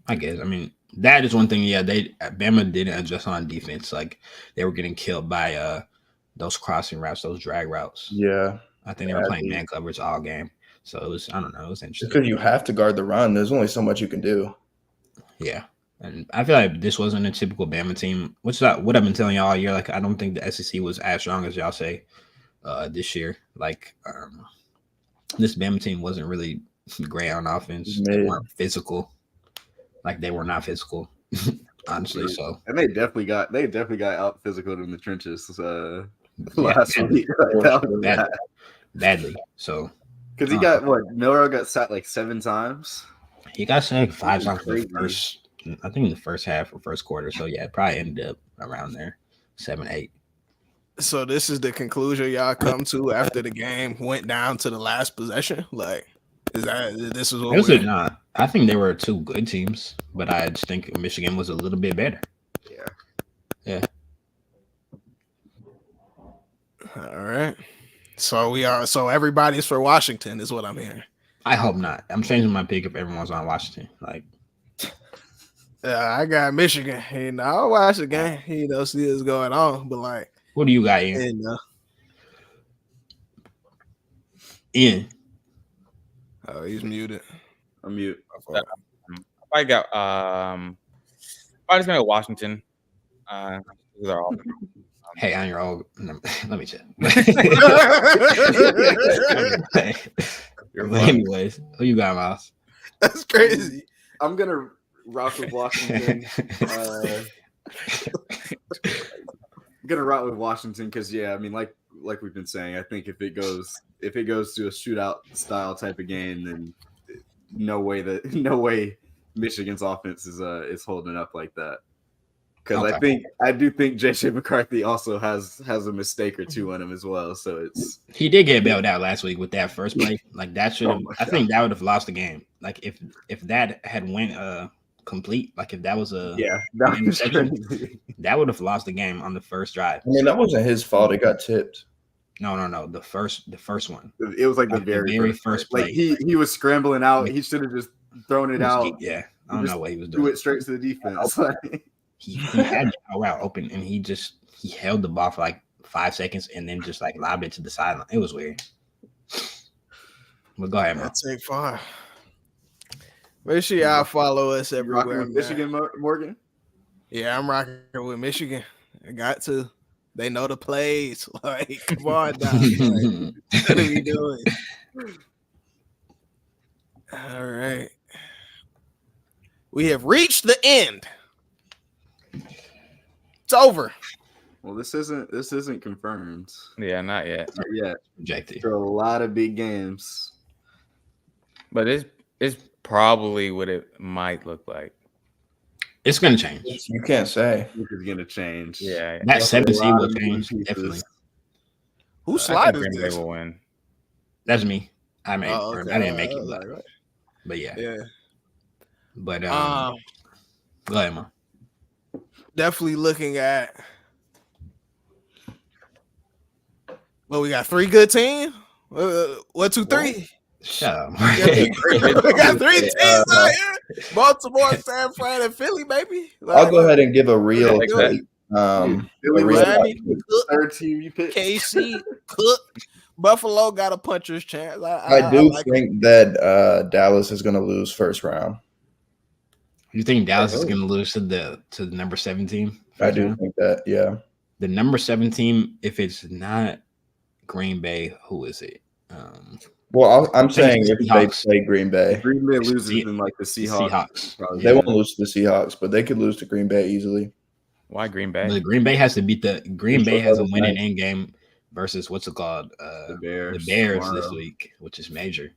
C: I guess. I mean, that is one thing. Yeah, Bama didn't adjust on defense. They were getting killed by those crossing routes, those drag routes.
E: Yeah.
C: I think they were playing man coverage all game. So it was, I don't know, it was interesting.
E: Because you have to guard the run. There's only so much you can do.
C: Yeah. And I feel like this wasn't a typical Bama team, which is what I've been telling y'all all year. Like, I don't think the SEC was as strong as y'all say this year. Like, this Bama team wasn't really great on offense. They weren't physical. Like, they were not physical, honestly. So,
F: and they definitely got out physical in the trenches last week.
C: Badly. So,
F: because he got Milroe got sacked like 7 times.
C: He got sacked 5 times for the first. I think in the first half or first quarter. So yeah, it probably ended up around there, 7, 8.
B: So this is the conclusion y'all come to after the game went down to the last possession. Like, this is what we're
C: not? I think they were 2 good teams, but I just think Michigan was a little bit better. Yeah.
B: All right. So everybody's for Washington is what I'm hearing.
C: I hope not. I'm changing my pick if everyone's on Washington. Like,
B: I got Michigan. I'll watch the game. See what's going on. But like,
C: what do you got, Ian? Ian.
B: Oh, he's muted.
F: I'm mute.
D: I got I'm just gonna go Washington. They're all.
C: Hey, on your own. Let me check. Anyways, who you got, Miles?
B: That's crazy.
F: I'm gonna rock with Washington. I'm gonna rock with Washington because I mean, like we've been saying, I think if it goes to a shootout style type of game, then no way Michigan's offense is holding up like that. Because I do think JJ McCarthy also has a mistake or 2 on him as well. So
C: he did get bailed out last week with that first play. Like that should have. I think that would have lost the game. Like if that had went complete, like if that was that would have lost the game on the first drive.
E: I mean, that wasn't his fault. It got tipped.
C: No. The first one.
F: It was like the very first play. Like he was scrambling out. He should have just thrown it out.
C: Yeah, I don't know what he was doing.
F: Threw it straight to the defense.
C: He had the route open and he held the ball for like 5 seconds and then just like lobbed it to the sideline. It was weird. But go ahead, man.
B: Take 5. Make sure y'all follow us everywhere.
F: Michigan, Morgan.
B: Yeah, I'm rocking with Michigan. I got to. They know the plays. Like, come on now. Like, what are we doing? All right. We have reached the end. It's over.
F: Well, this isn't confirmed.
D: Yeah, not yet.
F: Not yet.
C: Projected.
F: There are a lot of big games.
D: But it's probably what it might look like.
C: It's gonna change.
E: You can't say.
F: It's gonna change.
D: Yeah.
C: That 7 seed will change, definitely.
B: Who slided
D: Green
B: this?
D: Bay will win.
C: That's me. I didn't make it.
B: Right.
C: But yeah.
B: Yeah.
C: But go ahead, man.
B: Definitely looking at. Well, we got 3 good teams. 1, 2, 3.
C: Shut up.
B: We got 3 teams out here. Baltimore, San Fran, and Philly, baby. Like,
E: I'll go ahead and give a real
F: Philly,
B: Miami,
F: third team you picked.
B: KC, Cook, Buffalo got a puncher's chance.
E: I think that Dallas is going to lose first round.
C: You think Dallas is going to lose to the number 7 team?
E: I do think that, yeah.
C: The number 7 team, if it's not Green Bay, who is it?
E: Well, I'm saying if they play Green Bay.
F: Green Bay loses in like the Seahawks.
E: They won't lose to the Seahawks, but they could lose to Green Bay easily.
D: Why Green Bay?
C: But Green Bay has to beat Green Bay has a winning end game versus what's it called? The Bears this week, which is major.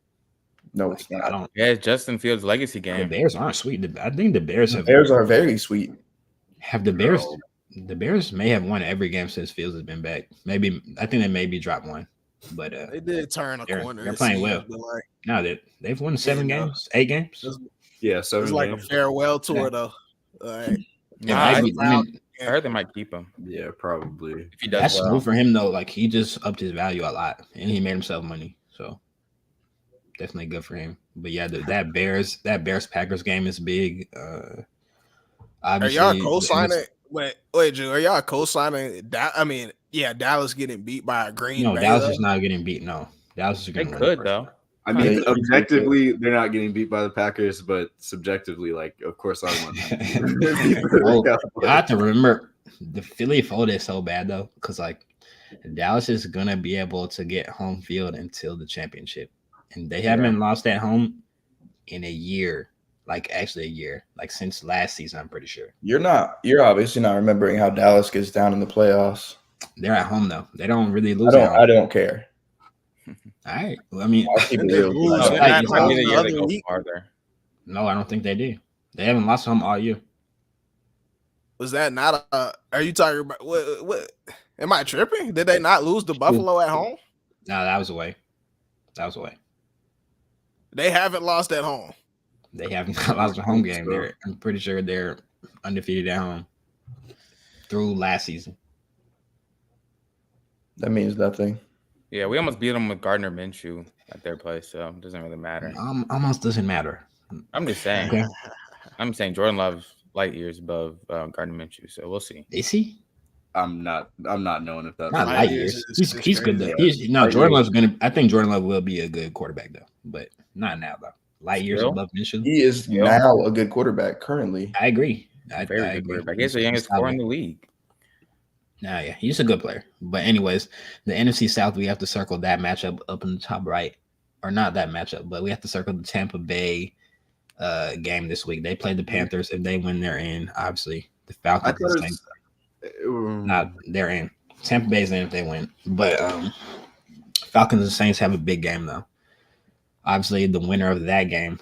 E: No, it's not.
D: It's Justin Fields' legacy game.
C: The Bears aren't sweet. I think the Bears
E: are very sweet.
C: Have the Bears? The Bears may have won every game since Fields has been back. Maybe I think they maybe dropped one, but
B: they did turn a corner.
C: They're playing well. No, they've won 7 games, 8 games.
F: Yeah, 7
B: It's like a farewell tour, though. Like,
D: I heard they might keep him.
F: Yeah, probably.
D: If he does
C: That's
D: well.
C: smooth for him though. Like he just upped his value a lot, and he made himself money. So definitely good for him. But yeah, that Bears Packers game is big.
B: Are y'all co-signing Wait, Drew, are y'all co-signing? Dallas getting beat by Green
C: No,
B: Bay.
C: Dallas
B: though?
C: is not getting beat. No, Dallas is
D: They
C: going to
D: could though.
F: I mean,
E: They-
F: objectively, they're not getting beat by the Packers, but subjectively, like, of course, I want them to beat the
C: Cowboys. I have to remember the Philly fold is so bad though, because like Dallas is gonna be able to get home field until the championship, and they haven't lost at home in a year. Like actually a year, like since last season. I'm pretty sure.
E: You're obviously not remembering how Dallas gets down in the playoffs.
C: They're at home though. They don't really lose.
E: I don't care.
C: All right. Well, I mean,
E: I'll keep it
B: They
E: real.
B: lose.
D: No,
B: They're
D: that
B: not
D: might be the
B: home
D: year
B: the
D: they
B: other
D: go
B: week.
D: farther.
C: no, I don't think they do. They haven't lost home all year.
B: Was that not a? Are you talking about what? Am I tripping? Did they not lose to Buffalo at home?
C: No, that was away. That was away.
B: They haven't lost at home.
C: They have not lost a home game. I'm pretty sure they're undefeated at home through last season.
E: That means nothing.
D: Yeah, we almost beat them with Gardner Minshew at their place, so it doesn't really matter.
C: Almost doesn't matter.
D: I'm just saying.
C: Okay.
D: I'm saying Jordan Love light years above Gardner Minshew, so we'll see.
C: Is he?
F: I'm not knowing if that's
C: Not
B: light
C: light
B: years
C: years.
B: is
C: He's good though.
E: crazy.
C: Jordan Love's gonna. I think Jordan Love will be a good quarterback though, but not now though. Light years
D: Still?
C: above Minshew.
E: He is now a good quarterback currently.
C: I agree.
D: Very
C: I
D: good
C: agree.
D: quarterback. He's the youngest scorer in the league.
C: Nah, yeah, he's a good player. But anyways, the NFC South, we have to circle that matchup up in the top right, or not that matchup, but we have to circle the Tampa Bay game this week. They played the Panthers. If they win, they're in. Obviously, the Falcons. They're in. Tampa Bay's in if they win. But Falcons and Saints have a big game though. Obviously, the winner of that game,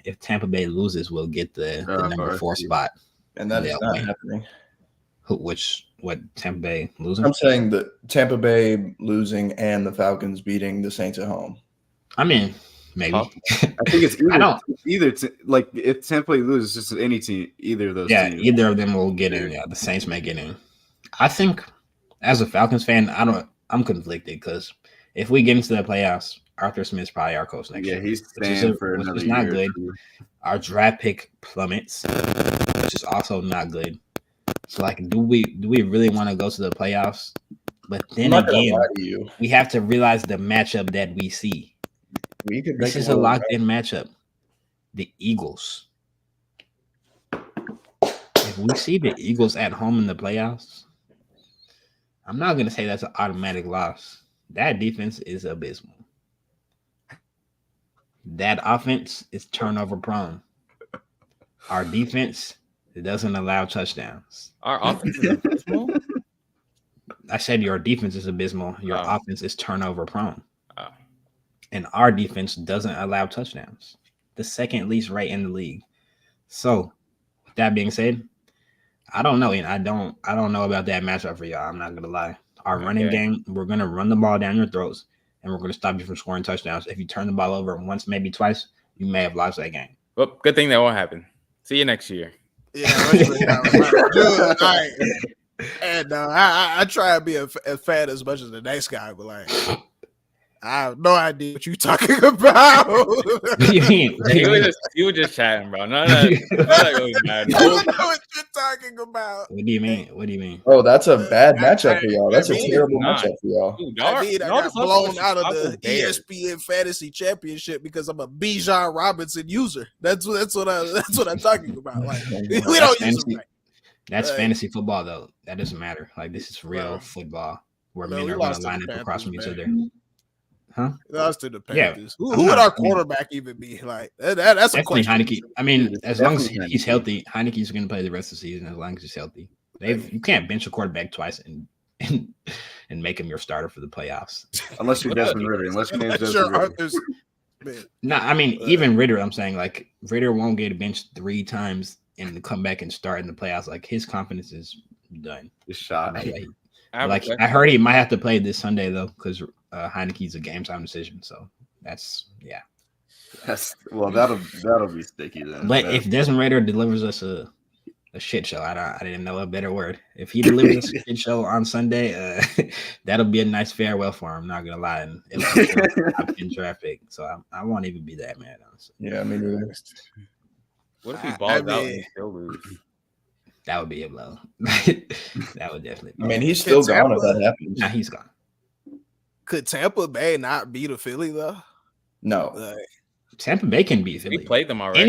C: if Tampa Bay loses, will get the number 4 spot.
E: And that is not happening.
C: What Tampa Bay losing?
E: I'm saying that Tampa Bay losing and the Falcons beating the Saints at home.
C: I mean, maybe.
F: I think it's either.
C: I don't.
F: Like if Tampa Bay loses, just any team, either of those.
C: Yeah,
F: teams.
C: either of them will get in. Yeah, the Saints may get in. I think, as a Falcons fan, I'm conflicted because if we get into the playoffs, Arthur Smith's probably our coach next year.
F: Yeah, he's staying for another year.
C: Not good. Our draft pick plummets, which is also not good. So, like, do we really want to go to the playoffs? But then again, we have to realize the matchup that we see. This is a locked-in matchup. The Eagles. If we see the Eagles at home in the playoffs, I'm not going to say that's an automatic loss. That defense is abysmal. That offense is turnover prone. Our defense doesn't allow touchdowns.
D: Our offense is abysmal?
C: I said your defense is abysmal. Your offense is turnover prone. And our defense doesn't allow touchdowns. The second least rate in the league. So, with that being said, I don't know. And I don't know about that matchup for y'all. I'm not gonna lie. Our running game, we're gonna run the ball down your throats, and we're gonna stop you from scoring touchdowns. If you turn the ball over once, maybe twice, you may have lost that game.
D: Well, good thing that won't happen. See you next year.
B: Yeah, dude, and I try to be a fan as much as the next guy, but like I have no idea what you're talking about.
C: What do you mean?
D: You were just chatting, bro. None of that really matters.
B: I don't know what you're talking about.
C: What do you mean? What do you mean?
E: Oh, that's a bad matchup for y'all. That's a terrible matchup for y'all.
D: Dude,
B: I got blown out of the
D: Bears.
B: ESPN Fantasy Championship because I'm a Bijan Robinson user. That's what I'm talking about. Like we don't use them right.
C: That's fantasy football, though. That doesn't matter. Like this is real football where men are going to line up across from each other. Huh?
B: Lost to the Panthers.
C: Yeah.
B: Who would our quarterback even be? Like that's a question.
C: Heineke. I mean, as long as he's healthy, Heineke's going to play the rest of the season. As long as he's healthy, you can't bench a quarterback twice and make him your starter for the playoffs.
F: Unless you're Desmond Ritter. Unless your name's Desmond Ritter.
C: No, I mean even Ritter. I'm saying like Ritter won't get benched 3 times and to come back and start in the playoffs. Like his confidence is done.
F: It's shot.
C: Like I heard he might have to play this Sunday though because Heineke's a game time decision. So that'll
F: be sticky then.
C: But if Desmond Ritter delivers us a shit show, I didn't know a better word. If he delivers us a shit show on Sunday, that'll be a nice farewell for him. Not gonna lie, and it'll be in traffic. So I won't even be that mad. Honestly.
E: Yeah, I mean,
D: what if he balls out and still lose?
C: That would be a blow. That would definitely be.
E: I mean, he's still gone if that happens.
C: Nah, he's gone.
B: Could Tampa Bay not beat a Philly though?
E: No.
C: Tampa Bay can beat Philly.
D: We played them already.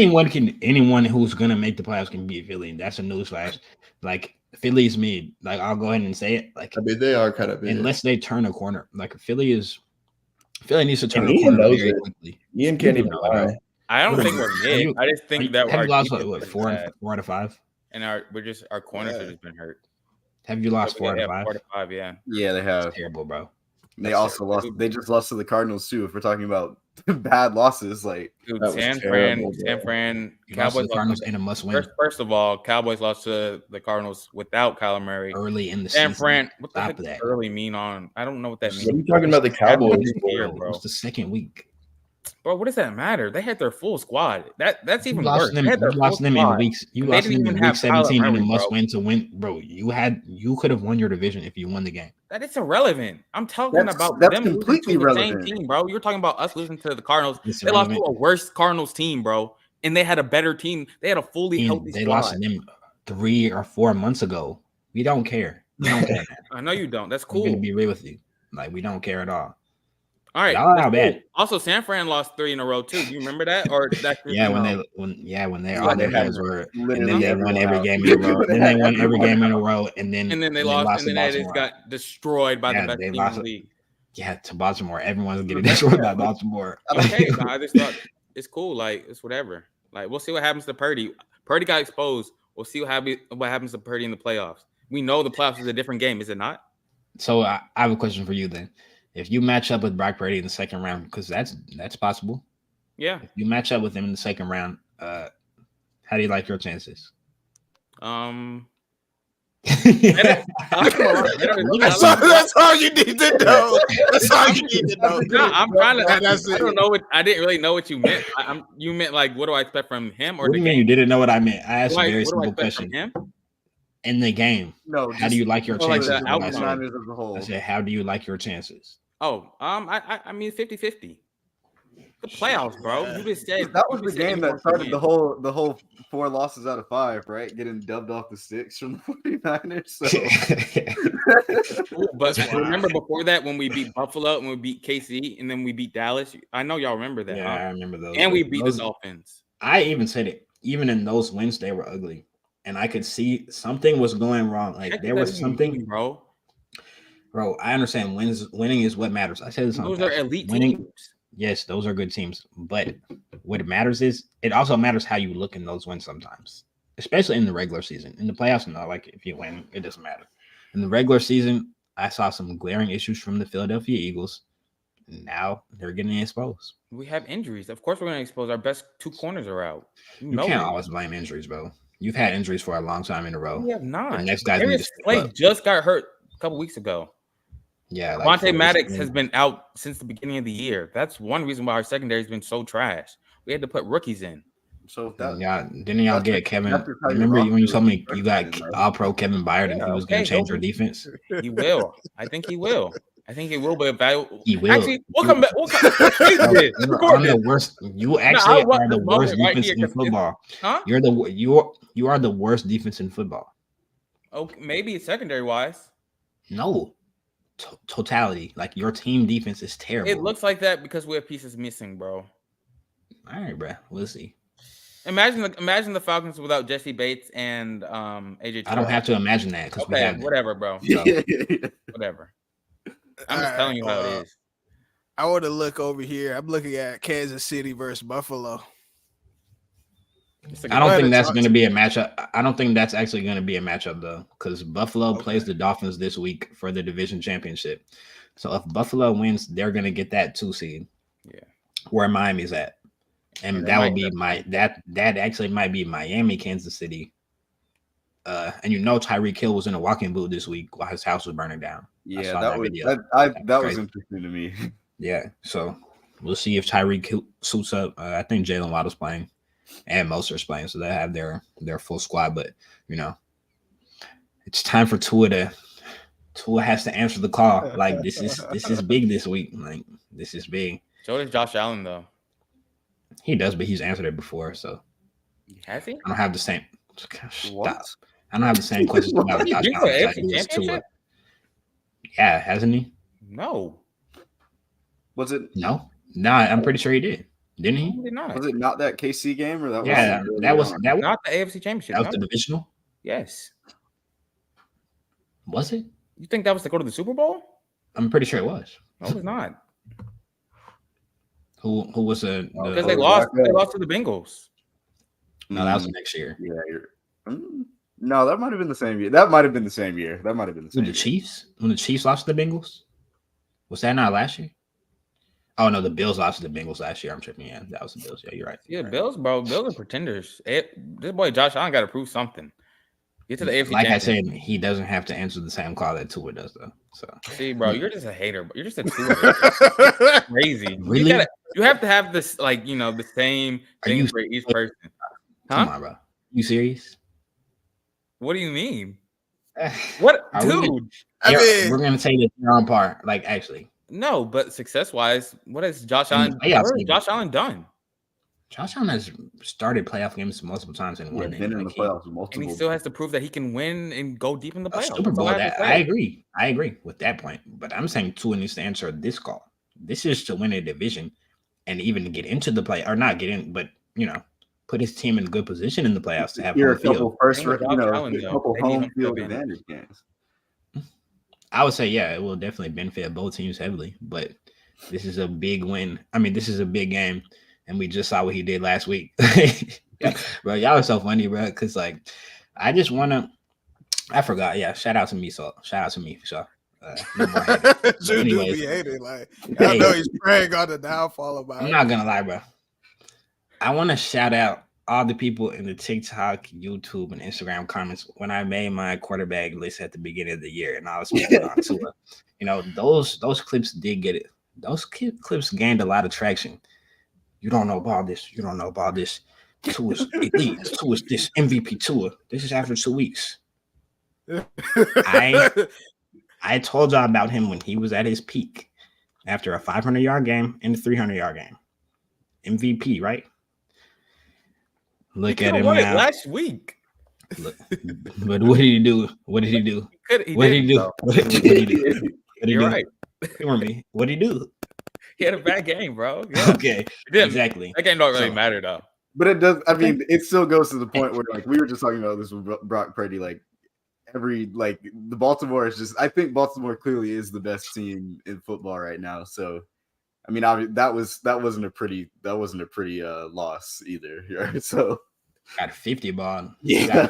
C: Anyone who's gonna make the playoffs can beat Philly. That's a newsflash. Like Philly's mid. Like I'll go ahead and say it. Like
E: I mean, they are kind of mid.
C: Unless they turn a corner. Like Philly needs to turn a corner very quickly.
E: Ian can't even lie.
D: I don't think we're mid. I just think that
C: have
D: our
C: you lost
D: defense is
C: 4
D: bad.
C: out of 5?
D: And our corners have just been hurt.
C: Have you lost 4 out of 5?
D: 4 to 5, yeah.
F: Yeah, they have.
C: That's terrible, bro.
F: They also lost. They just lost to the Cardinals too. If we're talking about bad losses, like
D: dude,
E: that was
D: San
E: terrible,
D: Fran,
C: You
D: Cowboys
C: lost to the Cardinals
D: lost
C: in a must-win
D: first of all, Cowboys lost to the Cardinals without Kyler Murray.
C: early in the
D: San
C: season.
D: Fran, what the
C: Stop
D: heck does
C: that.
D: early mean on? I don't know what that means.
E: What are you talking about? The Cowboys?
D: Here,
C: Bro,
D: bro.
C: it was the second week.
D: Bro, what does that matter? They had their full squad. That's even
C: You lost
D: worse.
C: them.
D: They had their
C: You lost
D: full
C: them in
D: squad.
C: weeks. You
D: They
C: lost
D: didn't
C: them in
D: even
C: week
D: have Kyler
C: 17 in a
D: Murray,
C: must
D: bro.
C: win to win, bro. You could have won your division if you won the game.
D: That is irrelevant. I'm talking about
F: that's
D: them
F: completely
D: losing to the same
F: relevant.
D: team, bro. You're talking about us losing to the Cardinals.
C: It's
D: They lost to
C: irrelevant.
D: a worse Cardinals team, bro. And they had a better team. They had a fully
C: And
D: healthy
C: they
D: squad.
C: lost to them 3 or 4 months ago. We don't care. We don't care. Man.
D: I know you don't. That's
C: I'm
D: cool.
C: gonna be real with you. Like we don't care at all.
D: All right.
C: Y'all are
D: that's
C: not bad.
D: cool. Also, San Fran lost 3 in a row too. Do you remember that? Or that's just,
C: Yeah,
D: you
C: when
D: know,
C: all their games were, and then they won every game in a row. Then they won every game in a row, and then
D: they lost,
C: to
D: and then they just
C: Baltimore.
D: got destroyed by
C: Yeah,
D: the best
C: they
D: team in
C: lost
D: the
C: it.
D: league.
C: Yeah, to Baltimore. Everyone's getting destroyed by Baltimore.
D: Okay, no, I just thought it's cool. Like it's whatever. Like we'll see what happens to Purdy. Purdy got exposed. We'll see what happens to Purdy in the playoffs. We know the playoffs is a different game, is it not?
C: So I have a question for you then. If you match up with Brock Purdy in the second round, because that's possible.
D: Yeah.
C: If you match up with him in the second round, how do you like your chances?
B: That's all you need to know. That's all you need to know.
D: No, I'm trying to.
B: That's
D: I
B: it.
D: don't know what. I didn't really know what you meant. You meant like, what do I expect from him, or
C: What do
D: the
C: you mean
D: game?
C: you didn't know what I meant? I asked a
D: What
C: very
D: do I
C: simple
D: expect from
C: question.
D: him?
C: In the game,
F: no.
C: how do you like your
D: Oh, like
C: chances?
D: the outcome.
C: I
F: Niners as a whole.
C: said, how do you like your chances?
D: Oh, I mean 50-50. The playoffs, bro. You just said
F: That was
D: you
F: the
D: said
F: game
D: you want
F: that started
D: to
F: the whole 4 losses out of 5, right? Getting dubbed off the 6 from the 49ers. So.
D: But remember before that when we beat Buffalo and we beat KC and then we beat Dallas? I know y'all remember that.
C: Yeah,
D: huh?
C: I remember those.
D: And we beat the
C: Those-
D: Dolphins.
C: I even said it. Even in those wins, they were ugly, and I could see something was going wrong. Like
D: Heck,
C: there
D: that
C: was
D: doesn't
C: something,
D: mean, bro.
C: bro. I understand winning is what matters. I said this on
D: Those
C: the
D: are
C: past.
D: elite
C: Winning,
D: teams.
C: yes, those are good teams. But what matters is it also matters how you look in those wins sometimes, especially in the regular season. In the playoffs, no, like if you win, it doesn't matter. In the regular season, I saw some glaring issues from the Philadelphia Eagles. Now they're getting exposed.
D: We have injuries. Of course, we're going to expose our best 2 corners are out.
C: You can't always blame injuries, bro. You've had injuries for a long time in a row.
D: We have not.
C: The next guys need
D: Darius
C: to step
D: Slay
C: up.
D: just got hurt a couple weeks ago.
C: Yeah,
D: Devontae Maddox has been out since the beginning of the year. That's one reason why our secondary has been so trash. We had to put rookies in.
F: So that
C: Didn't y'all get Kevin? Remember when you told me you got All Pro Kevin Byard and he was going to change your defense?
D: He will. I think he will. But if
C: He will.
D: actually, we'll come back.
C: You're on the worst. You actually are the worst defense in football.
D: Huh?
C: You are the worst defense in football.
D: Okay, maybe it's secondary wise.
C: No, totality. Like your team defense is terrible.
D: It looks like that because we have pieces missing, bro.
C: All right, bro. We'll see.
D: Imagine the Falcons without Jesse Bates and AJ.
C: I don't have to imagine that because we have them.
D: whatever, bro.
C: So,
D: Whatever. I'm just telling you how it is.
B: I want to look over here. I'm looking at Kansas City versus Buffalo.
C: I don't think that's going to be a matchup. I don't think that's actually going to be a matchup though, because Buffalo plays the Dolphins this week for the division championship. So if Buffalo wins, they're going to get that 2 seed.
D: Yeah,
C: where Miami's at, and that would be that actually might be Miami, Kansas City. And Tyreek Hill was in a walking boot this week while his house was burning down.
F: Yeah, that was interesting to me.
C: Yeah, so we'll see if Tyreek suits up. I think Jalen Waddle's playing and Mostert's playing, so they have their full squad. But it's time for Tua has to answer the call. Like this is big this week. Like this is big.
D: So does Josh Allen though.
C: He does, but he's answered it before, so
D: has he?
C: I don't have the same. Stop.
F: What?
C: I don't have the same questions about Josh
D: Been to
C: Allen
D: the
C: as I
D: AFC
C: do as Tua.
D: Championship?
C: Yeah, hasn't he?
D: No,
F: Was it?
C: No, I'm pretty sure he did. Didn't he?
D: probably not.
F: Was it not that KC game or that?
C: Yeah,
F: was
C: that was
D: Not the AFC Championship.
C: that was
D: No.
C: the divisional.
D: Yes.
C: Was it?
D: You think that was to go to the Super Bowl?
C: I'm pretty sure it was.
D: No, it's not.
C: Who was
D: Because they lost. They lost to the Bengals.
C: No, that was next year.
F: Yeah, no, that might have been the same year. That might have been the same year. That might have been the same.
C: The Chiefs? When the Chiefs lost to the Bengals? Was that not last year? Oh no, the Bills lost to the Bengals last year. I'm tripping. Yeah, that was the Bills. Yeah, you're right.
D: Yeah,
C: Right.
D: Bills, bro. Bills are pretenders. This boy Josh Allen got to prove something. Get to the AFC.
C: Like I said, he doesn't have to answer the same call that Tua does, though. So
D: see, bro, you're just a hater. Bro. You're just a Tua hater. Crazy.
C: Really?
D: You have to have this, like, the same thing for each person. Huh?
C: Come on, bro. You serious?
D: What do you mean? What, dude?
C: We're gonna say that you're on par. Like, actually,
D: no. But success-wise, what has Josh Allen? Josh Allen done?
C: Josh Allen has started playoff games multiple times and won.
F: Been in the playoffs multiple.
D: And he still has to prove that he can win and go deep in the playoffs.
C: Super Bowl. I agree. I agree with that point. But I'm saying Tua needs to answer this call. This is to win a division and even get into the play, or not get in, but put his team in a good position in the playoffs to have
F: a
C: couple
F: couple home field advantage games.
C: I would say, yeah, it will definitely benefit both teams heavily. But this is a big win. I mean, this is a big game. And we just saw what he did last week. Bro, y'all are so funny, bro. Because, like, I just want to – I forgot. Yeah, shout out to me. So, shout out to me for sure. No more
B: Dude, anyways, be hated. Like, I know he's praying on the downfall about
C: I'm not going to lie, bro. I want to shout out all the people in the TikTok, YouTube, and Instagram comments when I made my quarterback list at the beginning of the year. And I was speaking on Tua. Those clips did get it. Those clips gained a lot of traction. You don't know about this. You don't know about this. Tua's elite. Tua's this MVP Tua. This is after 2 weeks. I told y'all about him when he was at his peak after a 500-yard game and a 300-yard game. MVP, right? Look at him now.
D: Last week.
C: Look, but what did he do? What did he do? What did he do? What did he do?
D: You're right.
C: For me, what did he do?
D: He had a bad game, bro. Yeah.
C: Okay, exactly.
D: That game don't really matter though.
F: But it does. I mean, it still goes to the point where, like, we were just talking about this with Brock Purdy. Like, the Baltimore is just. I think Baltimore clearly is the best team in football right now. So, I mean, that wasn't a pretty loss either. Right? So,
C: got a 50 ball.
F: Yeah.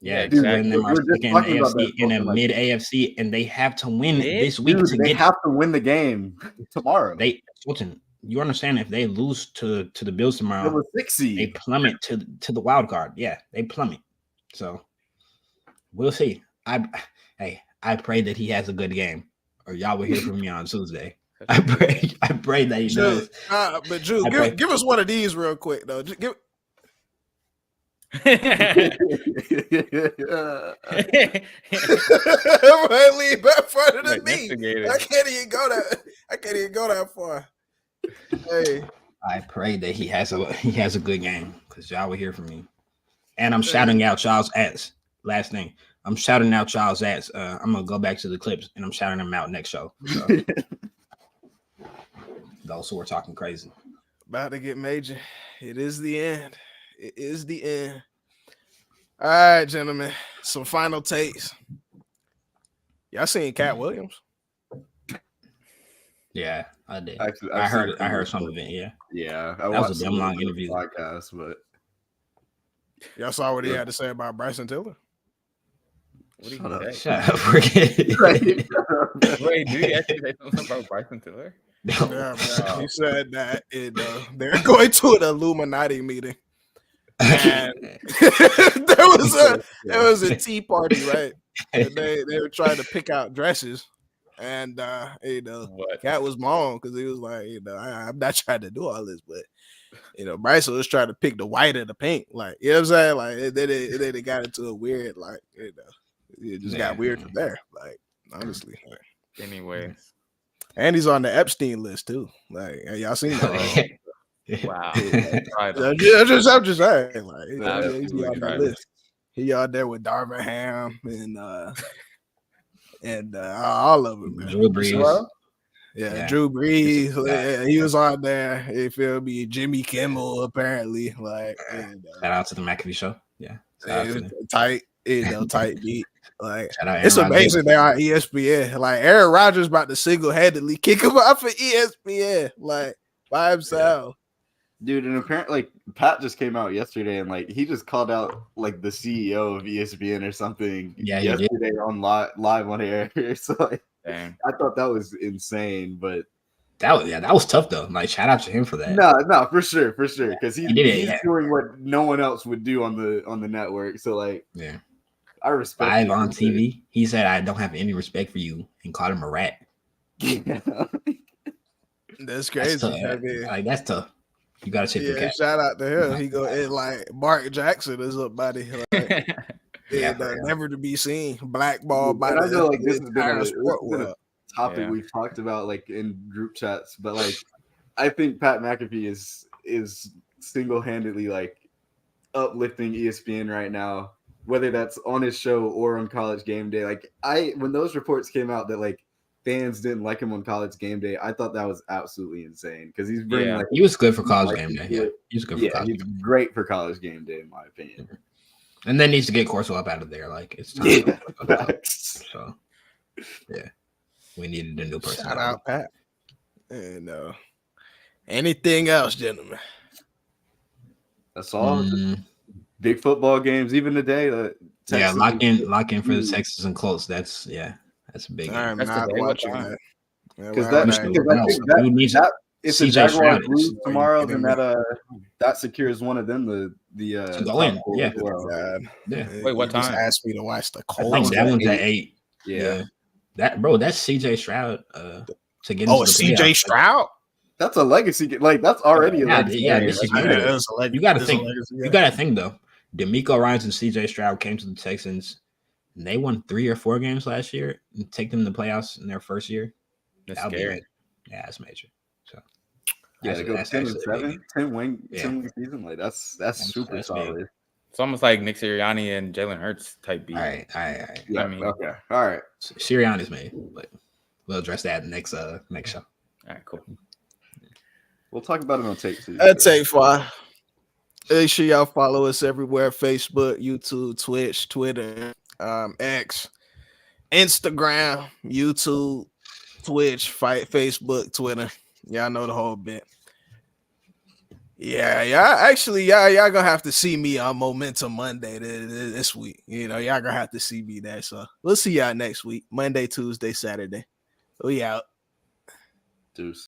C: Yeah, exactly. Them are stuck in AFC in a mid AFC, and they have to win this week.
F: They have to win the game tomorrow.
C: You understand? If they lose to the Bills tomorrow, they plummet to the wild card. Yeah, they plummet. So we'll see. I pray that he has a good game, or y'all will hear from me on Tuesday. I pray that he does.
B: But Drew, give us one of these real quick though. Just give.
D: Leave
B: that further than me. I can't even go that far. Hey,
C: I pray that he has a good game because y'all will hear from me. And I'm shouting out Charles Atz. Last thing, I'm shouting out Charles Atz. I'm gonna go back to the clips and I'm shouting him out next show. So, those who are talking crazy.
B: About to get major. It is the end. It is the end. All right, gentlemen. Some final takes. Y'all seen Cat Williams?
C: Yeah, I did. Actually, I heard some of it. Yeah.
F: Yeah.
C: That was a damn long interview.
F: Podcast, but
B: y'all saw what he had to say about Bryson Tiller?
D: What did he say?
C: Shut up. Forget it.
D: Wait, did he actually say something about Bryson Tiller?
B: Yeah, man. He said that they're going to an Illuminati meeting. And there was a tea party, right? And they were trying to pick out dresses. And Cat was wrong because he was like, I'm not trying to do all this, but Bryson was trying to pick the white and the pink, like, you know what I'm saying? Like they got into a weird, like, it just got weird from there, like, honestly. Like.
D: Anyways,
B: and he's on the Epstein list too. Like, y'all seen that?
D: Wow.
B: I'm just saying, like, he's on the list. He out there with Darvin Ham and all of them, man.
C: Drew Brees.
B: Yeah, Drew Brees. Yeah, he was on there. You feel me? Jimmy Kimmel, apparently. Like, and,
C: shout out to the McAfee show. Yeah,
B: tight, tight beat. Like,
C: Aaron
B: it's amazing
C: Rodgers.
B: they're on ESPN. Like, Aaron Rodgers about to single-handedly kick him out for ESPN, like by himself.
F: Dude, and apparently, like, Pat just came out yesterday, and like he just called out like the CEO of ESPN or something.
C: Yeah,
F: yesterday on live on air. So like,
D: Dang.
F: I thought that was insane, but
C: that was tough though. Like, shout out to him for that.
F: No, for sure, because he's doing what no one else would do on the network. So like,
C: yeah,
F: I respect.
C: Live on TV, he said, "I don't have any respect for you," and called him a rat.
B: Yeah. That's crazy.
C: That's tough. You gotta tip your cap.
B: Shout out to him. He go and like Mark Jackson is up by the never to be seen, blackball by
F: I know, like, this has been
B: a
F: topic we've talked about like in group chats, but like I think Pat McAfee is single-handedly like uplifting ESPN right now, whether that's on his show or on College Game Day. Like when those reports came out that like fans didn't like him on College Game Day, I thought that was absolutely insane because he's bringing
C: he was good for College Game Day. Yeah, he was good for College.
F: He's great for College Game Day in my opinion.
C: And then needs to get Corso up out of there. Like, it's time. So yeah, we needed a new person.
B: Shout out Pat. And anything else, gentlemen?
F: That's all. Big football games, even today.
C: Lock in for the Texas and Colts. That's a big game.
B: I'm not watching that.
F: Because if the Jaguars lose tomorrow, then that secures one of them the
C: go in. Yeah.
D: Wait, what time?
B: Just asked me to watch the Colts.
C: I think that one's at 8.
F: Yeah.
C: That's CJ Stroud to get.
B: Oh, CJ Stroud.
F: That's a legacy. Like that's already a legacy.
C: Yeah, you got to think. You got to think though. DeMeco Ryans and CJ Stroud came to the Texans. And they won 3 or 4 games last year and take them to the playoffs in their first year.
D: That's scary.
C: That's major. So
F: to go 10-7, 10-win season, like that's super solid.
D: Big. It's almost like Nick Sirianni and Jalen Hurts type beat.
C: All right.
F: Yeah, I mean, okay. All right.
C: Sirianni's made, but we'll address that next show.
D: All right, cool.
F: We'll talk about it on tape too.
B: Take 5. Make sure y'all follow us everywhere: Facebook, YouTube, Twitch, Twitter, X, Instagram, YouTube, Twitch, Facebook, Twitter. Y'all know the whole bit. Yeah. Actually, y'all gonna have to see me on Momentum Monday this week. You know, y'all gonna have to see me there. So we'll see y'all next week, Monday, Tuesday, Saturday. We out.
F: Deuce.